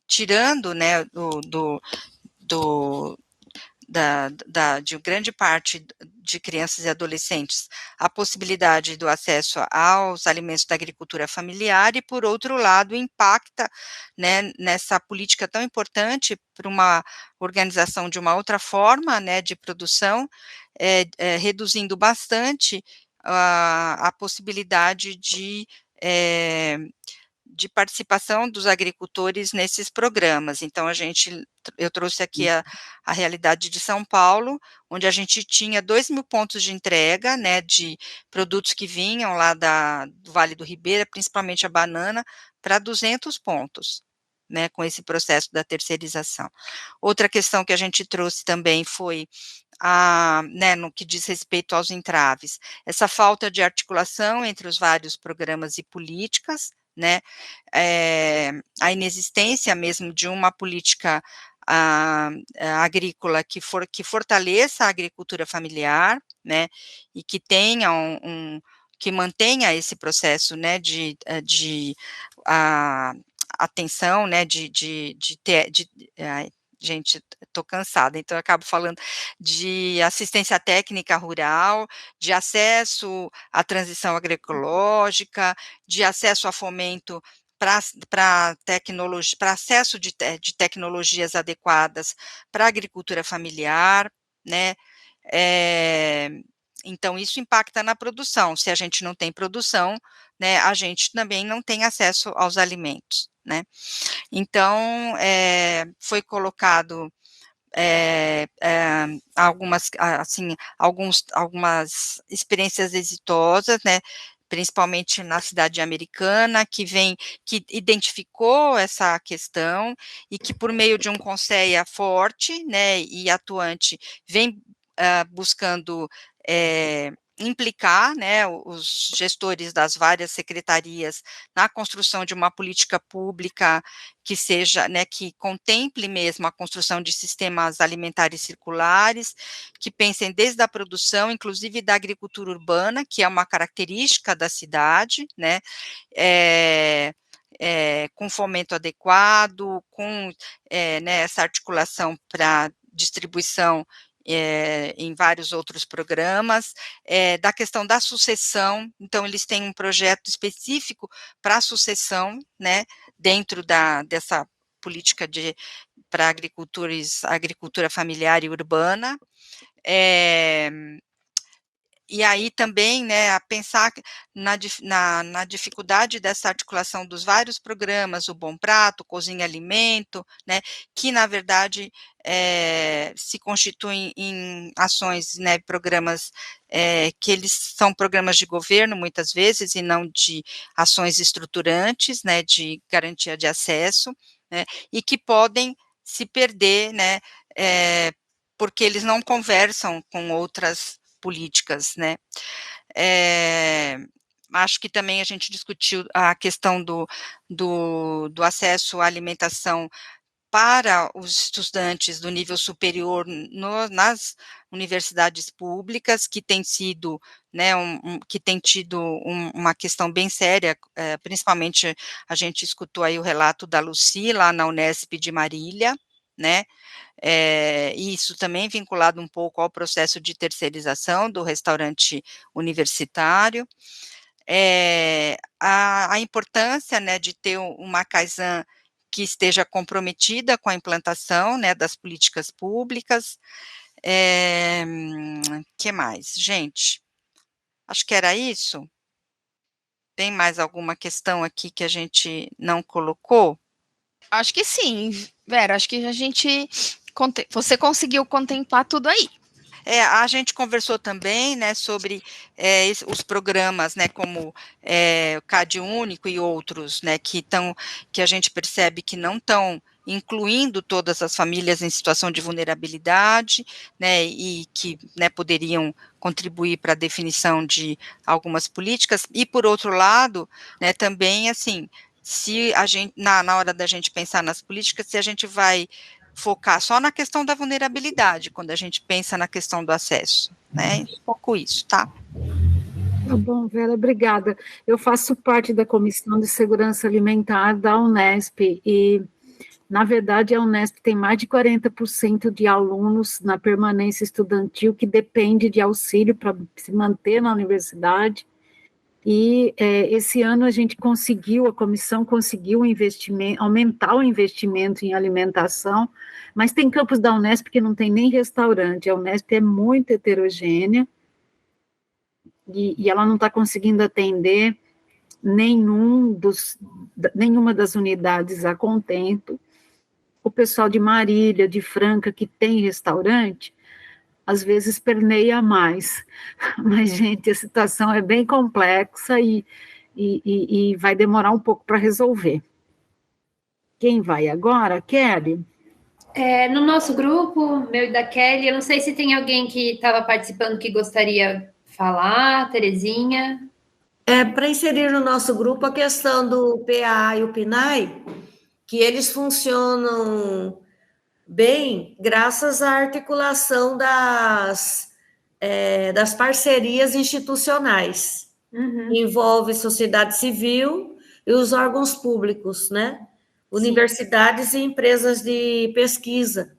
tirando, né, do de grande parte de crianças e adolescentes a possibilidade do acesso aos alimentos da agricultura familiar e, por outro lado, impacta, né, nessa política tão importante para uma organização de uma outra forma, né, de produção, reduzindo bastante a possibilidade de participação dos agricultores nesses programas. Então, eu trouxe aqui a realidade de São Paulo, onde a gente tinha 2.000 pontos de entrega, né, de produtos que vinham lá do Vale do Ribeira, principalmente a banana, para 200 pontos, né, com esse processo da terceirização. Outra questão que a gente trouxe também foi né, no que diz respeito aos entraves, essa falta de articulação entre os vários programas e políticas, né, a inexistência mesmo de uma política agrícola que fortaleça a agricultura familiar, né, e que tenha que mantenha esse processo, né, de atenção, né, gente, estou cansada, então eu acabo falando de assistência técnica rural, de acesso à transição agroecológica, de acesso a fomento para tecnologia, para acesso de tecnologias adequadas para a agricultura familiar, né? Então, isso impacta na produção. Se a gente não tem produção, né, a gente também não tem acesso aos alimentos, né? Então, foi colocado algumas experiências exitosas, né, principalmente na cidade americana, que identificou essa questão e que, por meio de um conselho forte, né, e atuante, vem buscando implicar, né, os gestores das várias secretarias na construção de uma política pública que seja, né, que contemple mesmo a construção de sistemas alimentares circulares, que pensem desde a produção, inclusive da agricultura urbana, que é uma característica da cidade, né, com fomento adequado, com né, essa articulação para distribuição em vários outros programas, da questão da sucessão. Então, eles têm um projeto específico para a sucessão, né, dentro dessa política para agricultura familiar e urbana. E aí também, né, a pensar na dificuldade dessa articulação dos vários programas, o Bom Prato, Cozinha Alimento, né, que na verdade se constituem em ações, né, programas que eles são programas de governo muitas vezes e não de ações estruturantes, né, de garantia de acesso, né, e que podem se perder, né, porque eles não conversam com outras políticas, né. Acho que também a gente discutiu a questão do acesso à alimentação para os estudantes do nível superior nas universidades públicas, que tem sido, né, que tem tido uma questão bem séria, principalmente a gente escutou aí o relato da Lucy, lá na Unesp de Marília, né, isso também vinculado um pouco ao processo de terceirização do restaurante universitário, a importância, né, de ter uma Kaizen que esteja comprometida com a implantação, né, das políticas públicas, que mais, gente? Acho que era isso. Tem mais alguma questão aqui que a gente não colocou? Acho que sim, Vera, acho que você conseguiu contemplar tudo aí. A gente conversou também, né, sobre os programas, né, como o CAD Único e outros, né, que a gente percebe que não estão incluindo todas as famílias em situação de vulnerabilidade, né, e que, né, poderiam contribuir para a definição de algumas políticas, e por outro lado, né, também, assim, se a gente, na hora da gente pensar nas políticas, se a gente vai focar só na questão da vulnerabilidade, quando a gente pensa na questão do acesso, né, um pouco isso, tá? Tá bom, Vera, obrigada. Eu faço parte da Comissão de Segurança Alimentar da Unesp e, na verdade, a Unesp tem mais de 40% de alunos na permanência estudantil que depende de auxílio para se manter na universidade. E esse ano a comissão conseguiu aumentar o investimento em alimentação, mas tem campus da Unesp que não tem nem restaurante. A Unesp é muito heterogênea e ela não está conseguindo atender nenhuma das unidades a contento. O pessoal de Marília, de Franca, que tem restaurante, às vezes perneia mais, mas, gente, a situação é bem complexa e vai demorar um pouco para resolver. Quem vai agora? Kelly? No nosso grupo, meu e da Kelly, eu não sei se tem alguém que estava participando que gostaria de falar, Terezinha. Para inserir no nosso grupo a questão do PA e o PNAE, que eles funcionam bem graças à articulação das parcerias institucionais. Envolve sociedade civil e os órgãos públicos, né? Universidades Sim. E empresas de pesquisa.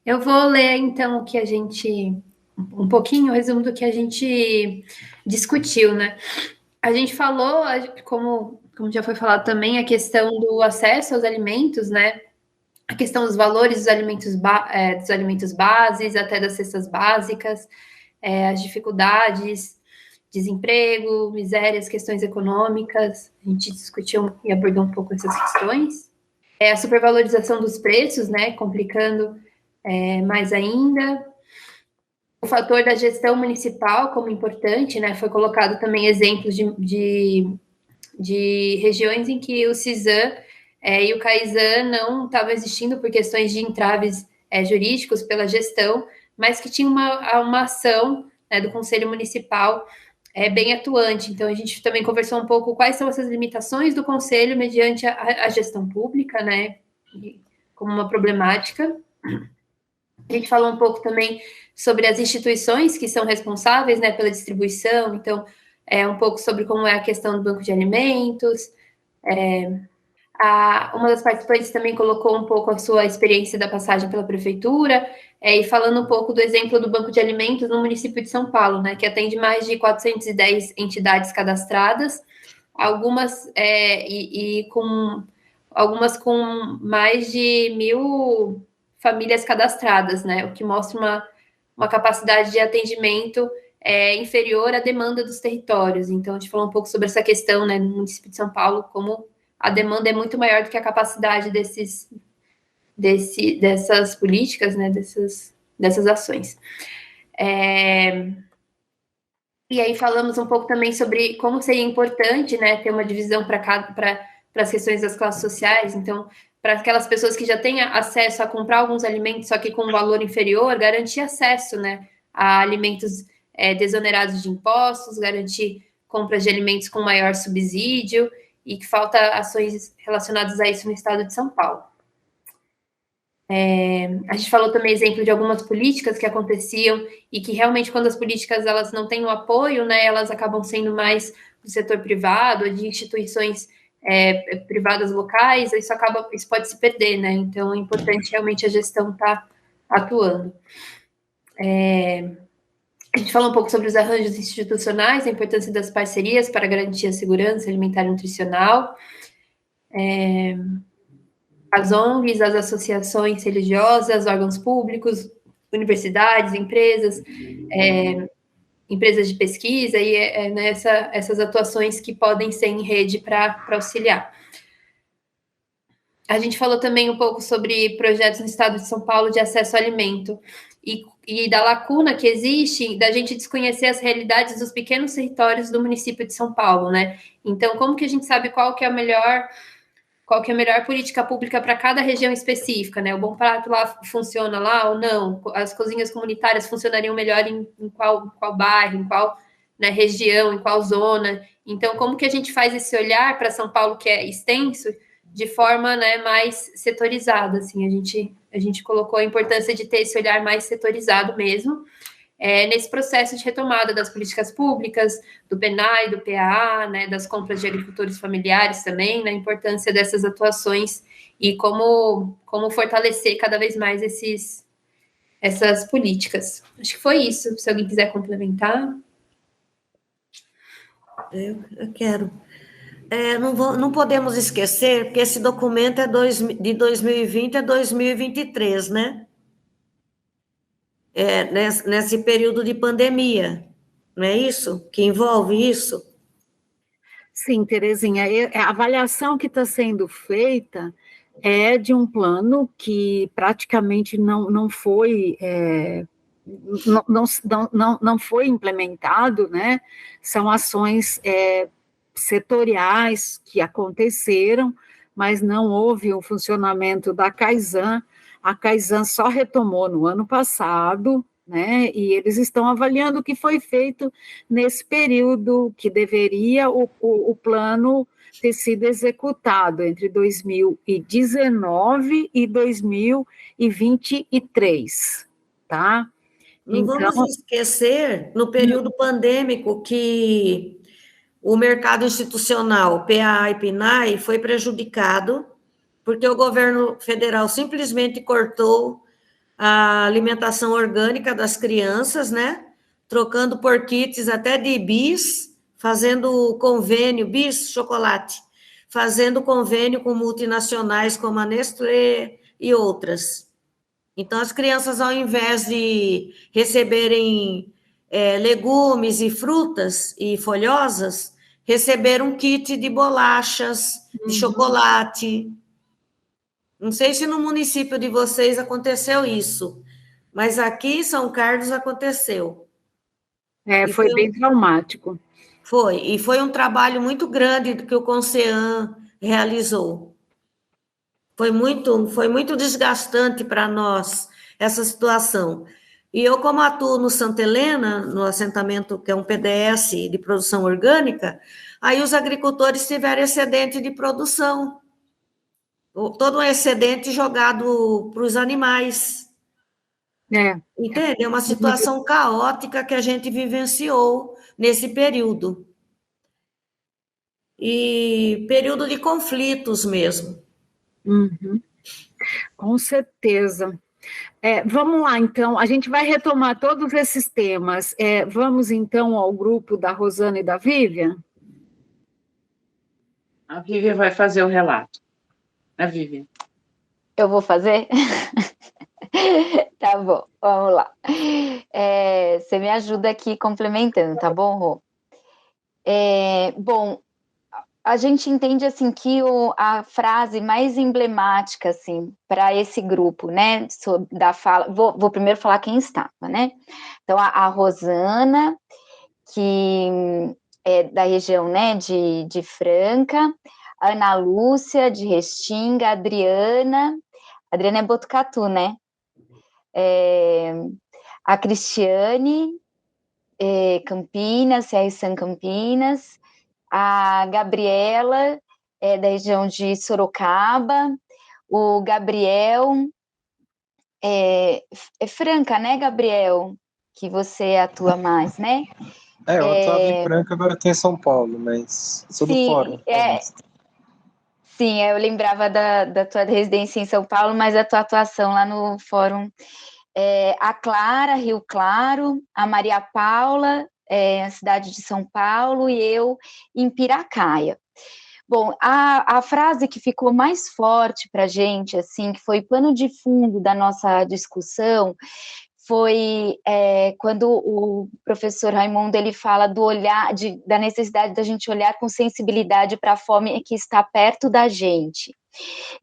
Eu vou ler, então, um pouquinho o resumo do que a gente discutiu, né? A gente falou, como como já foi falado também, a questão do acesso aos alimentos, né? A questão dos valores dos alimentos bases, até das cestas básicas, as dificuldades, desemprego, misérias, questões econômicas. A gente discutiu e abordou um pouco essas questões. A supervalorização dos preços, né? Complicando mais ainda. O fator da gestão municipal como importante, né? Foi colocado também exemplos de regiões em que o CISAM e o CAISAM não estavam existindo por questões de entraves jurídicos pela gestão, mas que tinha uma ação, né, do Conselho Municipal bem atuante. Então, a gente também conversou um pouco quais são essas limitações do Conselho mediante a gestão pública, né, como uma problemática. A gente falou um pouco também sobre as instituições que são responsáveis, né, pela distribuição, então, um pouco sobre como é a questão do banco de alimentos. Uma das participantes também colocou um pouco a sua experiência da passagem pela prefeitura, e falando um pouco do exemplo do banco de alimentos no município de São Paulo, né, que atende mais de 410 entidades cadastradas, algumas com mais de 1.000 famílias cadastradas, né, o que mostra uma capacidade de atendimento inferior à demanda dos territórios. Então, a gente falou um pouco sobre essa questão, né, no município de São Paulo, como a demanda é muito maior do que a capacidade dessas políticas, né, dessas ações. E aí falamos um pouco também sobre como seria importante, né, ter uma divisão para as questões das classes sociais. Então, para aquelas pessoas que já têm acesso a comprar alguns alimentos, só que com um valor inferior, garantir acesso, né, a alimentos desonerados de impostos, garantir compras de alimentos com maior subsídio, e que falta ações relacionadas a isso no estado de São Paulo. A gente falou também exemplo de algumas políticas que aconteciam e que realmente quando as políticas elas não têm o apoio, né, elas acabam sendo mais do setor privado ou de instituições privadas locais, isso pode se perder, né? Então é importante realmente a gestão estar atuando. A gente falou um pouco sobre os arranjos institucionais, a importância das parcerias para garantir a segurança alimentar e nutricional. As ONGs, as associações religiosas, órgãos públicos, universidades, empresas, empresas de pesquisa e essas atuações que podem ser em rede para auxiliar. A gente falou também um pouco sobre projetos no estado de São Paulo de acesso ao alimento e da lacuna que existe da gente desconhecer as realidades dos pequenos territórios do município de São Paulo, né? Então, como que a gente sabe qual que é a melhor política pública para cada região específica, né? O Bom Prato lá funciona lá ou não? As cozinhas comunitárias funcionariam melhor em qual bairro, em qual, né, região, em qual zona? Então, como que a gente faz esse olhar para São Paulo, que é extenso, de forma, né, mais setorizada, assim, a gente colocou a importância de ter esse olhar mais setorizado mesmo, nesse processo de retomada das políticas públicas, do PNAE, do PAA, né, das compras de agricultores familiares também, né, a importância dessas atuações e como fortalecer cada vez mais essas políticas. Acho que foi isso, se alguém quiser complementar. Eu quero. Não podemos esquecer que esse documento é de 2020 a 2023, né? Nesse período de pandemia, não é isso? Que envolve isso? Sim, Terezinha, a avaliação que está sendo feita é de um plano que praticamente não foi... não foi implementado, né? São ações setoriais que aconteceram, mas não houve o funcionamento da CAISAM. A CAISAM só retomou no ano passado, né? E eles estão avaliando o que foi feito nesse período que deveria o plano ter sido executado entre 2019 e 2023, tá? Não vamos esquecer, no período pandêmico, que o mercado institucional, PAA e PNAE, foi prejudicado, porque o governo federal simplesmente cortou a alimentação orgânica das crianças, né? Trocando por kits até de bis, fazendo convênio, bis, chocolate, fazendo convênio com multinacionais como a Nestlé e outras. Então, as crianças, ao invés de receberem legumes e frutas e folhosas, receberam um kit de bolachas, de chocolate. Não sei se no município de vocês aconteceu isso, mas aqui em São Carlos aconteceu. Foi bem traumático. E foi um trabalho muito grande que o Concean realizou. Foi muito desgastante para nós essa situação. E eu, como atuo no Santa Helena, no assentamento que é um PDS de produção orgânica, aí os agricultores tiveram excedente de produção. Todo um excedente jogado para os animais. Entende? É uma situação caótica que a gente vivenciou nesse período. E período de conflitos mesmo. Com certeza. Vamos lá, então, a gente vai retomar todos esses temas. Vamos, então, ao grupo da Rosana e da Vivian? A Vivian vai fazer o relato. A Vivian. Eu vou fazer? Tá bom, vamos lá. Você me ajuda aqui complementando, tá bom, Rô? Bom, a gente entende assim que a frase mais emblemática assim para esse grupo, né, da fala, vou primeiro falar quem estava, né? Então a Rosana, que é da região, né, de Franca, a Ana Lúcia de Restinga, a Adriana é Botucatu, né? A Cristiane, Campinas, CR Campinas, a Gabriela, da região de Sorocaba, o Gabriel, Franca, né, Gabriel? Que você atua mais, né? Eu atuava em Franca, agora estou em São Paulo, mas sou do Fórum. Sim, eu lembrava da tua residência em São Paulo, mas a tua atuação lá no Fórum. A Clara, Rio Claro, a Maria Paula, a cidade de São Paulo, e eu em Piracaia. Bom, a frase que ficou mais forte para a gente, assim, que foi pano de fundo da nossa discussão, foi quando o professor Raimundo ele fala do olhar, da necessidade da gente olhar com sensibilidade para a fome que está perto da gente.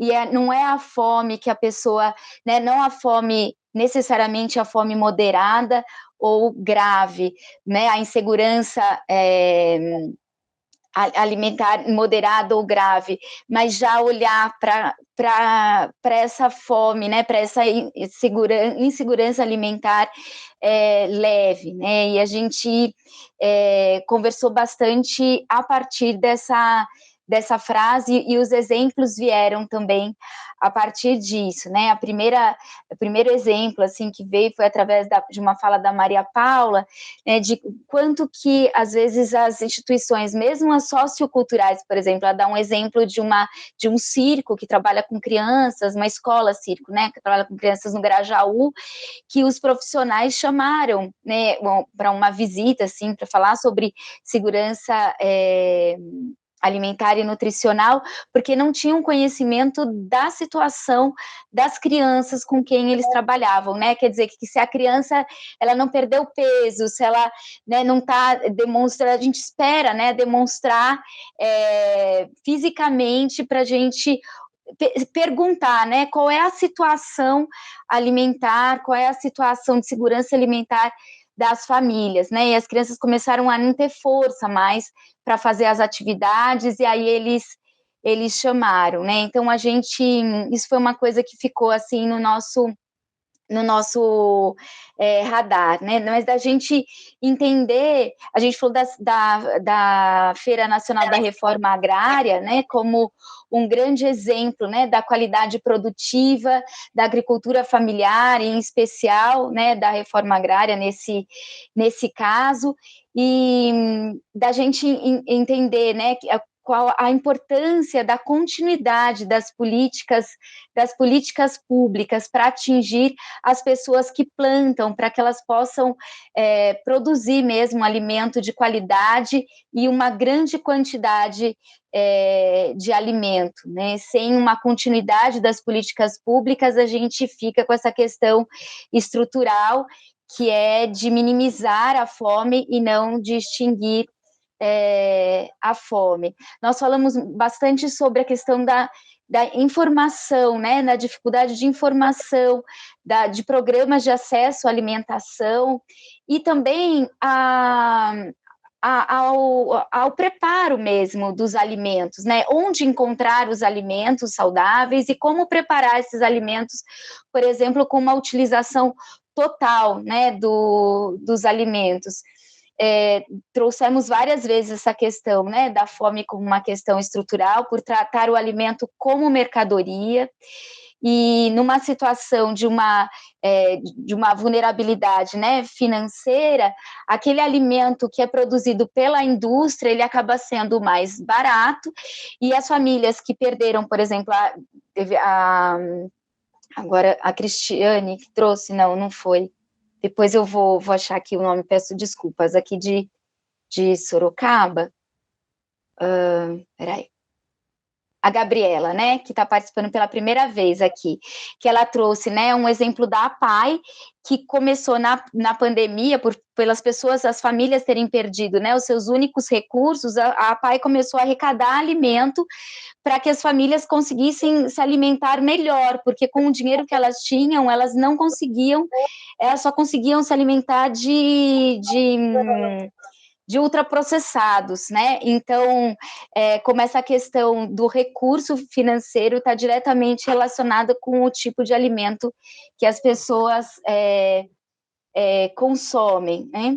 E não é a fome que a pessoa, né, não a fome, necessariamente a fome moderada ou grave, né, a insegurança alimentar moderada ou grave, mas já olhar para essa fome, né, para essa insegurança alimentar leve, né, e a gente conversou bastante a partir dessa frase, e os exemplos vieram também a partir disso, né? O primeiro exemplo, assim, que veio foi através de uma fala da Maria Paula, né, de quanto que, às vezes, as instituições, mesmo as socioculturais, por exemplo, ela dá um exemplo de um circo que trabalha com crianças, uma escola circo, né, que trabalha com crianças no Grajaú, que os profissionais chamaram, né, para uma visita, assim, para falar sobre segurança alimentar e nutricional, porque não tinham conhecimento da situação das crianças com quem eles trabalhavam, né? Quer dizer, que se a criança ela não perdeu peso, se ela, né, não está demonstrando, a gente espera, né, demonstrar fisicamente para a gente perguntar, né, qual é a situação alimentar, qual é a situação de segurança alimentar das famílias, né, e as crianças começaram a não ter força mais para fazer as atividades, e aí eles chamaram, né, então isso foi uma coisa que ficou, assim, no nosso radar, né, mas da gente entender, a gente falou da Feira Nacional da Reforma Agrária, né, como um grande exemplo, né, da qualidade produtiva, da agricultura familiar, em especial, né, da reforma agrária nesse caso, e da gente entender, né, qual a importância da continuidade das políticas públicas para atingir as pessoas que plantam, para que elas possam produzir mesmo alimento de qualidade e uma grande quantidade de alimento, né? Sem uma continuidade das políticas públicas, a gente fica com essa questão estrutural, que é de minimizar a fome e não de extinguir a fome. Nós falamos bastante sobre a questão da informação, né, na dificuldade de informação, de programas de acesso à alimentação, e também ao preparo mesmo dos alimentos, né? Onde encontrar os alimentos saudáveis e como preparar esses alimentos, por exemplo, com uma utilização total, né, dos alimentos. Trouxemos várias vezes essa questão, né, da fome como uma questão estrutural, por tratar o alimento como mercadoria, e numa situação de uma vulnerabilidade, né, financeira, aquele alimento que é produzido pela indústria, ele acaba sendo mais barato, e as famílias que perderam, por exemplo, agora a Cristiane que trouxe, não foi, depois eu vou achar aqui o nome, peço desculpas, aqui de Sorocaba, peraí, a Gabriela, né, que está participando pela primeira vez aqui, que ela trouxe, né, um exemplo da APAE, que começou na pandemia, pelas pessoas, as famílias terem perdido, né, os seus únicos recursos, a APAE começou a arrecadar alimento para que as famílias conseguissem se alimentar melhor, porque com o dinheiro que elas tinham, elas não conseguiam, elas só conseguiam se alimentar de ultraprocessados, né? Então, como essa questão do recurso financeiro está diretamente relacionada com o tipo de alimento que as pessoas consomem, né?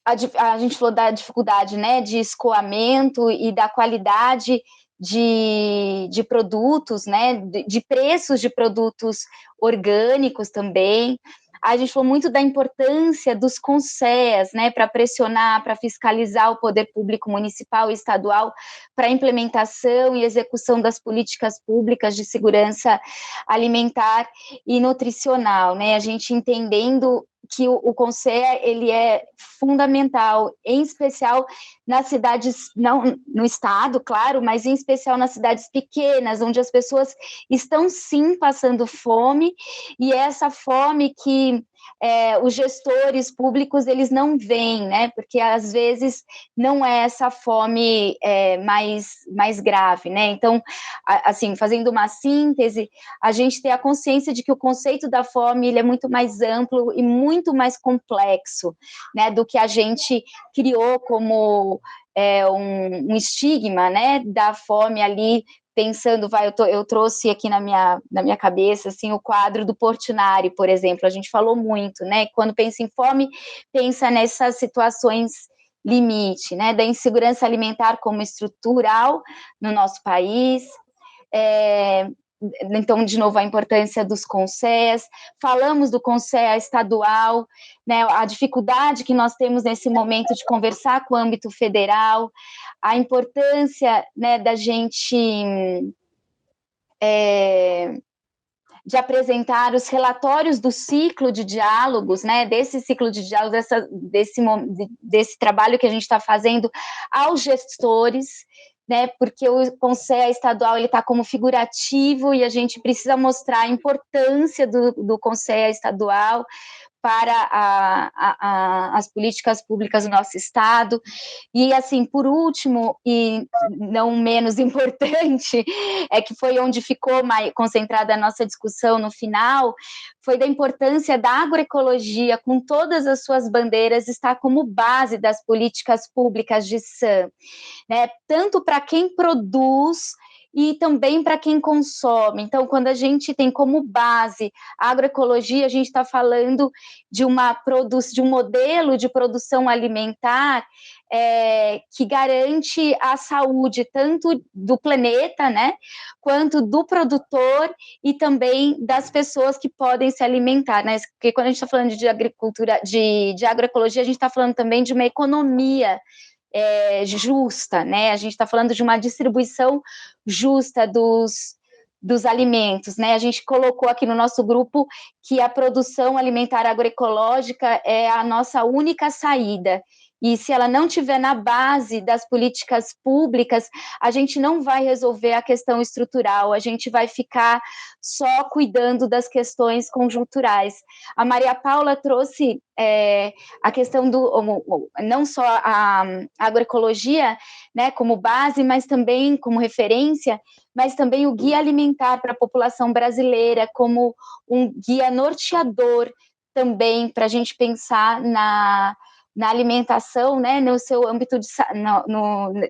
A gente falou da dificuldade, né, de escoamento e da qualidade de produtos, né, de preços de produtos orgânicos também. A gente falou muito da importância dos CONSEAs, né, para pressionar, para fiscalizar o poder público municipal e estadual para a implementação e execução das políticas públicas de segurança alimentar e nutricional, né, a gente entendendo que o CONSEA, ele é fundamental, em especial nas cidades, não no estado, claro, mas em especial nas cidades pequenas, onde as pessoas estão sim passando fome, e é essa fome que os gestores públicos, eles não veem, né, porque às vezes não é essa fome mais grave, né, então, assim, fazendo uma síntese, a gente tem a consciência de que o conceito da fome, ele é muito mais amplo e muito mais complexo, né, do que a gente criou como um estigma, né, da fome ali, pensando, eu trouxe aqui na minha cabeça, assim, o quadro do Portinari, por exemplo, a gente falou muito, né, quando pensa em fome, pensa nessas situações limite, né, da insegurança alimentar como estrutural no nosso país, então, de novo, a importância dos CONSEAs, falamos do CONSEA estadual, né, a dificuldade que nós temos nesse momento de conversar com o âmbito federal, a importância, né, da gente de apresentar os relatórios do ciclo de diálogos, né, desse ciclo de diálogos, desse trabalho que a gente está fazendo aos gestores, né, porque o CONSEA estadual, ele está como figurativo, e a gente precisa mostrar a importância do CONSEA estadual para as políticas públicas do nosso estado. E, assim, por último, e não menos importante, que foi onde ficou mais concentrada a nossa discussão no final, foi da importância da agroecologia, com todas as suas bandeiras, estar como base das políticas públicas de SAM, né? Tanto para quem produz e também para quem consome. Então, quando a gente tem como base a agroecologia, a gente está falando de um modelo de produção alimentar que garante a saúde tanto do planeta, né, quanto do produtor e também das pessoas que podem se alimentar, né? Porque quando a gente está falando de agricultura, de agroecologia, a gente está falando também de uma economia justa, né? A gente está falando de uma distribuição justa dos alimentos, né? A gente colocou aqui no nosso grupo que a produção alimentar agroecológica é a nossa única saída. E se ela não estiver na base das políticas públicas, a gente não vai resolver a questão estrutural, a gente vai ficar só cuidando das questões conjunturais. A Maria Paula trouxe a questão não só a agroecologia, né, como base, mas também como referência, mas também o guia alimentar para a população brasileira como um guia norteador também para a gente pensar na alimentação, né, no seu âmbito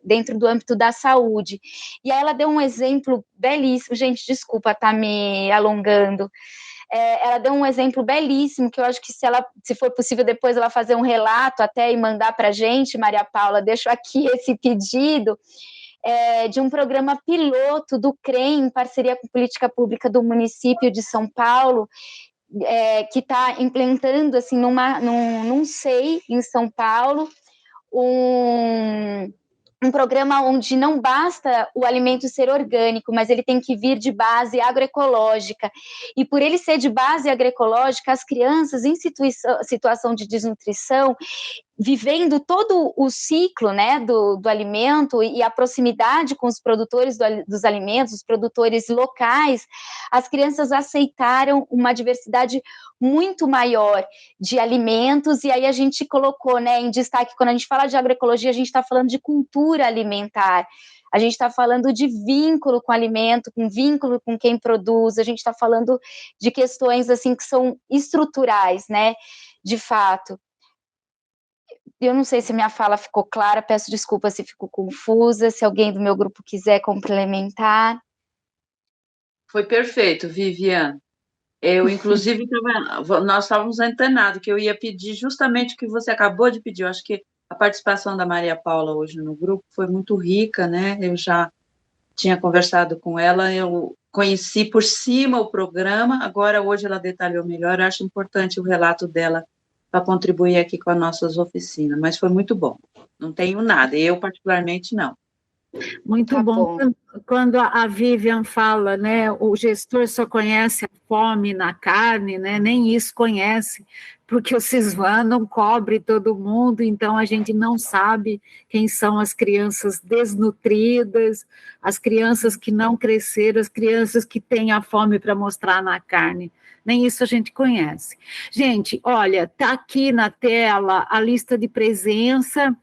dentro do âmbito da saúde. E aí ela deu um exemplo belíssimo, gente, desculpa estar me alongando. Ela deu um exemplo belíssimo, que eu acho que se for possível depois ela fazer um relato até e mandar para a gente, Maria Paula, deixo aqui esse pedido, de um programa piloto do CREM, em parceria com a Política Pública do município de São Paulo, que está implantando, assim, num SEI em São Paulo, um programa onde não basta o alimento ser orgânico, mas ele tem que vir de base agroecológica. E por ele ser de base agroecológica, as crianças em situação de desnutrição, vivendo todo o ciclo, né, do alimento e a proximidade com os produtores dos alimentos, os produtores locais, as crianças aceitaram uma diversidade muito maior de alimentos, e aí a gente colocou, né, em destaque, quando a gente fala de agroecologia, a gente está falando de cultura alimentar, a gente está falando de vínculo com o alimento, com vínculo com quem produz, a gente está falando de questões, assim, que são estruturais, né, de fato. Eu não sei se minha fala ficou clara, peço desculpa se ficou confusa, se alguém do meu grupo quiser complementar. Foi perfeito, Viviane. Eu, inclusive, nós estávamos antenados, que eu ia pedir justamente o que você acabou de pedir. Eu acho que a participação da Maria Paula hoje no grupo foi muito rica, né? Eu já tinha conversado com ela, eu conheci por cima o programa, agora hoje ela detalhou melhor, eu acho importante o relato dela para contribuir aqui com as nossas oficinas, mas foi muito bom. Não tenho nada, eu particularmente não. Muito bom. Quando a Vivian fala, né, o gestor só conhece a fome na carne, né, nem isso conhece, porque o Sisvan não cobre todo mundo, então a gente não sabe quem são as crianças desnutridas, as crianças que não cresceram, as crianças que têm a fome para mostrar na carne. Nem isso a gente conhece. Gente, olha, está aqui na tela a lista de presença,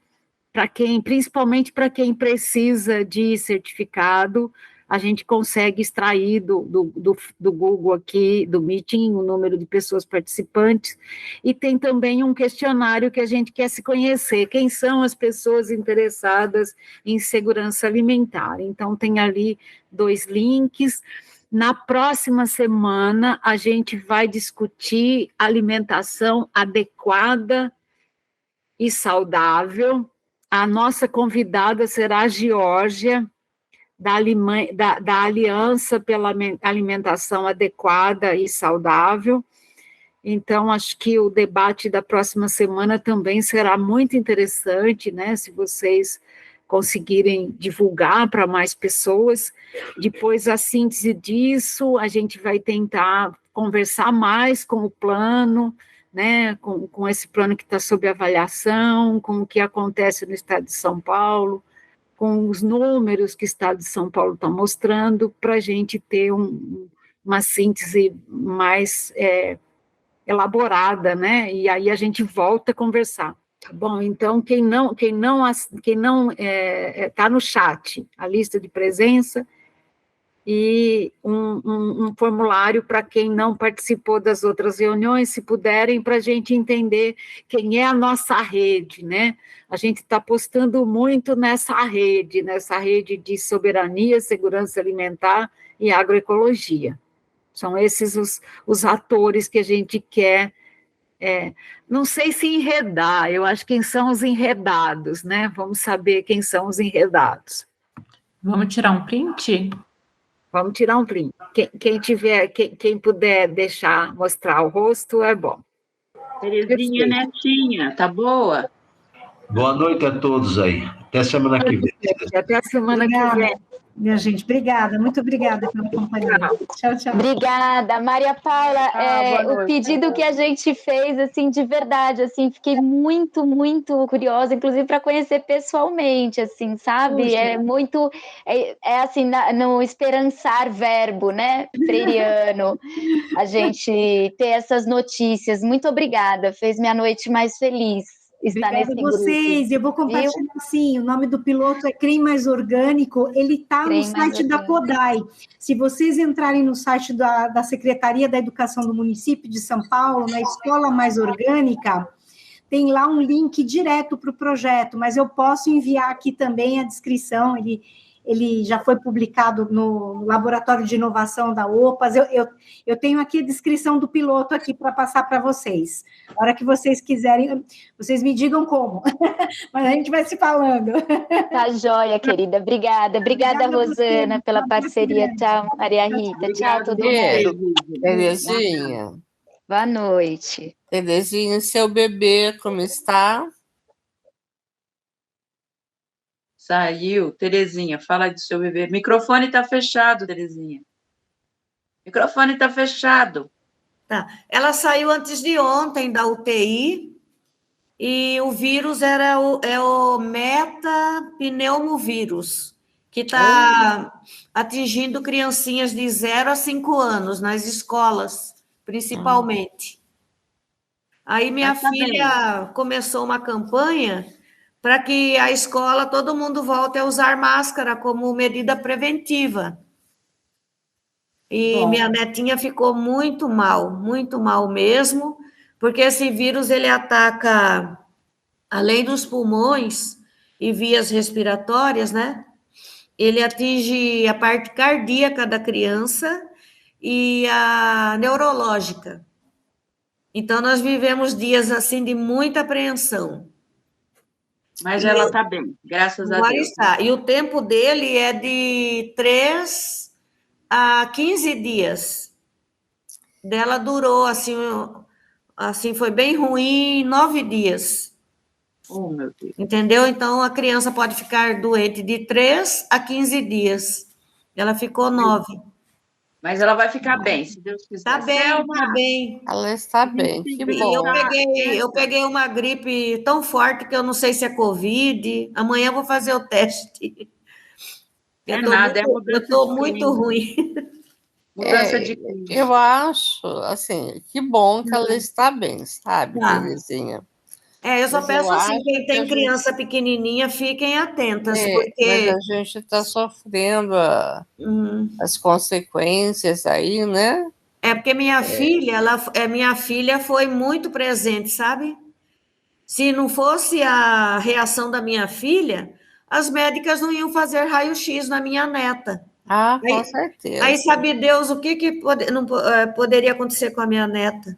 principalmente para quem precisa de certificado, a gente consegue extrair do Google aqui, do Meeting, o número de pessoas participantes, e tem também um questionário que a gente quer se conhecer, quem são as pessoas interessadas em segurança alimentar. Então, tem ali 2 links. Na próxima semana, a gente vai discutir alimentação adequada e saudável. A nossa convidada será a Geórgia, da Aliança pela Alimentação Adequada e Saudável. Então, acho que o debate da próxima semana também será muito interessante, né, se vocês conseguirem divulgar para mais pessoas. Depois, a síntese disso, a gente vai tentar conversar mais com o plano, né, com esse plano que está sob avaliação, com o que acontece no estado de São Paulo, com os números que o estado de São Paulo está mostrando, para a gente ter uma síntese mais elaborada, né, e aí a gente volta a conversar. Tá bom, então quem não está no chat, a lista de presença e um formulário para quem não participou das outras reuniões, se puderem, para a gente entender quem é a nossa rede, né? A gente está apostando muito nessa rede de soberania, segurança alimentar e agroecologia. São esses os atores que a gente quer. Não sei se enredar, eu acho que quem são os enredados, né? Vamos saber quem são os enredados. Vamos tirar um print? Vamos tirar um print. Quem puder mostrar o rosto, é bom. Terezinha Netinha, tá boa? Boa noite a todos aí. Até semana que vem. Até a semana que vem. Minha gente, obrigada, muito obrigada pela companhia. Tchau, tchau. Obrigada, Maria Paula. O pedido que a gente fez, assim, de verdade, assim, fiquei muito, muito curiosa, inclusive para conhecer pessoalmente, assim, sabe? Puxa. É muito, assim, no esperançar verbo, né, freiriano, a gente ter essas notícias. Muito obrigada, fez minha noite mais feliz. Obrigada a vocês. Eu vou compartilhar assim, o nome do piloto é Crem Mais Orgânico, ele está no site da PODAI. Se vocês entrarem no site da Secretaria da Educação do município de São Paulo, na Escola Mais Orgânica, tem lá um link direto para o projeto, mas eu posso enviar aqui também a descrição, ele já foi publicado no Laboratório de Inovação da OPAS, eu tenho aqui a descrição do piloto aqui para passar para vocês. A hora que vocês quiserem, vocês me digam como, mas a gente vai se falando. Tá joia, querida, obrigada. Obrigada, Rosana, pela parceria. Tchau, Maria Rita. Tchau, todo mundo. Terezinha. Boa noite. Terezinha, seu bebê, como está? Saiu. Terezinha, fala do seu bebê. Microfone está fechado, Terezinha. Microfone está fechado. Tá. Ela saiu antes de ontem da UTI e o vírus é o metapneumovírus, que está atingindo criancinhas de 0 a 5 anos nas escolas, principalmente. Aí minha filha começou uma campanha para que a escola, todo mundo volte a usar máscara como medida preventiva. E minha netinha ficou muito mal mesmo, porque esse vírus, ele ataca, além dos pulmões e vias respiratórias, né? Ele atinge a parte cardíaca da criança e a neurológica. Então, nós vivemos dias, assim, de muita apreensão. Mas ela está bem, graças a Deus. Está. E o tempo dele é de 3 a 15 dias. Dela durou, assim foi bem ruim, 9 dias. Oh, meu Deus. Entendeu? Então, a criança pode ficar doente de 3 a 15 dias. Ela ficou 9. Mas ela vai ficar bem, se Deus quiser. Está bem, está bem. Ela está bem, que bom. Eu peguei uma gripe tão forte que eu não sei se é Covid. Amanhã eu vou fazer o teste. Eu estou muito ruim. Mudança de clima. Eu acho, assim, que bom que ela está bem, sabe, Terezinha? Eu só peço assim, quem tem criança pequenininha, fiquem atentas, porque... Mas a gente está sofrendo as consequências aí, né? Porque minha filha foi muito presente, sabe? Se não fosse a reação da minha filha, as médicas não iam fazer raio-x na minha neta. Com certeza. Aí sabe Deus o que poderia acontecer com a minha neta.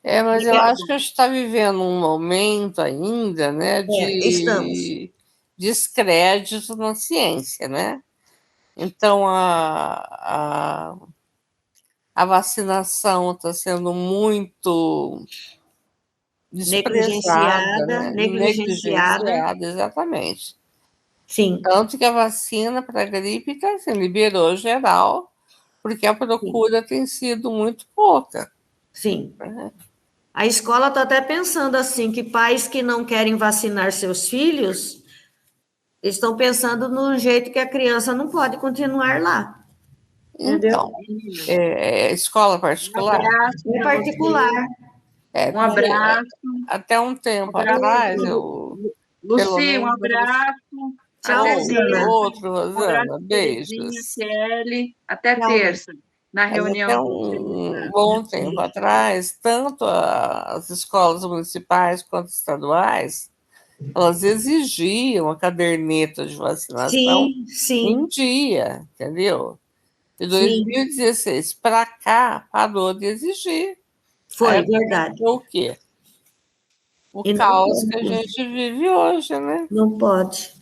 Mas eu acho que a gente está vivendo um momento ainda, né, de descrédito na ciência, né? Então, a vacinação está sendo muito desprezada, negligenciada, exatamente. Sim. Tanto que a vacina para a gripe liberou geral, porque a procura tem sido muito pouca. Sim. A escola está até pensando assim, que pais que não querem vacinar seus filhos estão pensando no jeito que a criança não pode continuar lá. Então, escola particular? É particular. Um abraço. Até um tempo atrás, Luci, um abraço. Tchau, Rosana. Outro, Rosana. Beijos. Kelly. Até terça, na reunião. Até um bom tempo atrás, tanto as escolas municipais quanto estaduais, elas exigiam a caderneta de vacinação em dia, entendeu? De 2016 para cá, parou de exigir. Foi, verdade. O quê? O caos que a gente vive hoje, né? Não pode.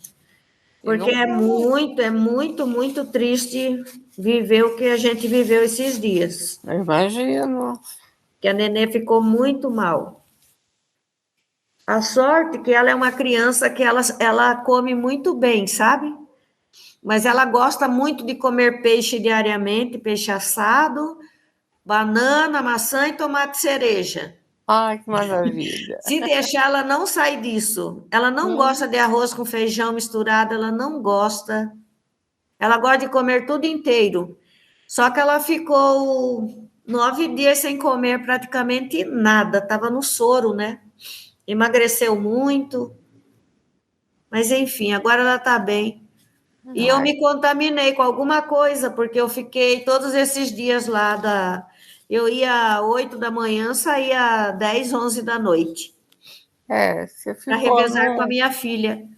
Porque é muito, muito triste viver o que a gente viveu esses dias. Eu imagino. Que a nenê ficou muito mal. A sorte que ela é uma criança que ela come muito bem, sabe? Mas ela gosta muito de comer peixe diariamente, peixe assado, banana, maçã e tomate cereja. Ai, que maravilha. Se deixar, ela não sai disso. Ela não gosta de arroz com feijão misturado, ela não gosta. Ela gosta de comer tudo inteiro. Só que ela ficou 9 dias sem comer praticamente nada. Estava no soro, né? Emagreceu muito. Mas, enfim, agora ela está bem. E eu me contaminei com alguma coisa, porque eu fiquei todos esses dias lá eu ia às 8 da manhã, saía às 10, 11 da noite. Você ficou para revezar com a minha filha.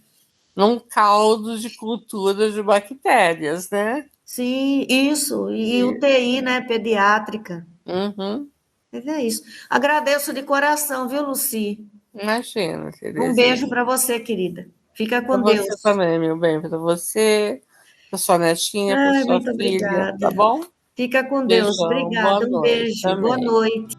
Num caldo de cultura de bactérias, né? Sim, isso. E UTI, né? Pediátrica. Uhum. Mas é isso. Agradeço de coração, viu, Luci? Imagina, Tereza. Um beijo para você, querida. Fica com pra Deus. Você também, meu bem, para você, para sua netinha, para sua muito filha, obrigada. tá bom? Fica com Deus. Beijão, Obrigada. boa Um noite beijo. também. Boa noite.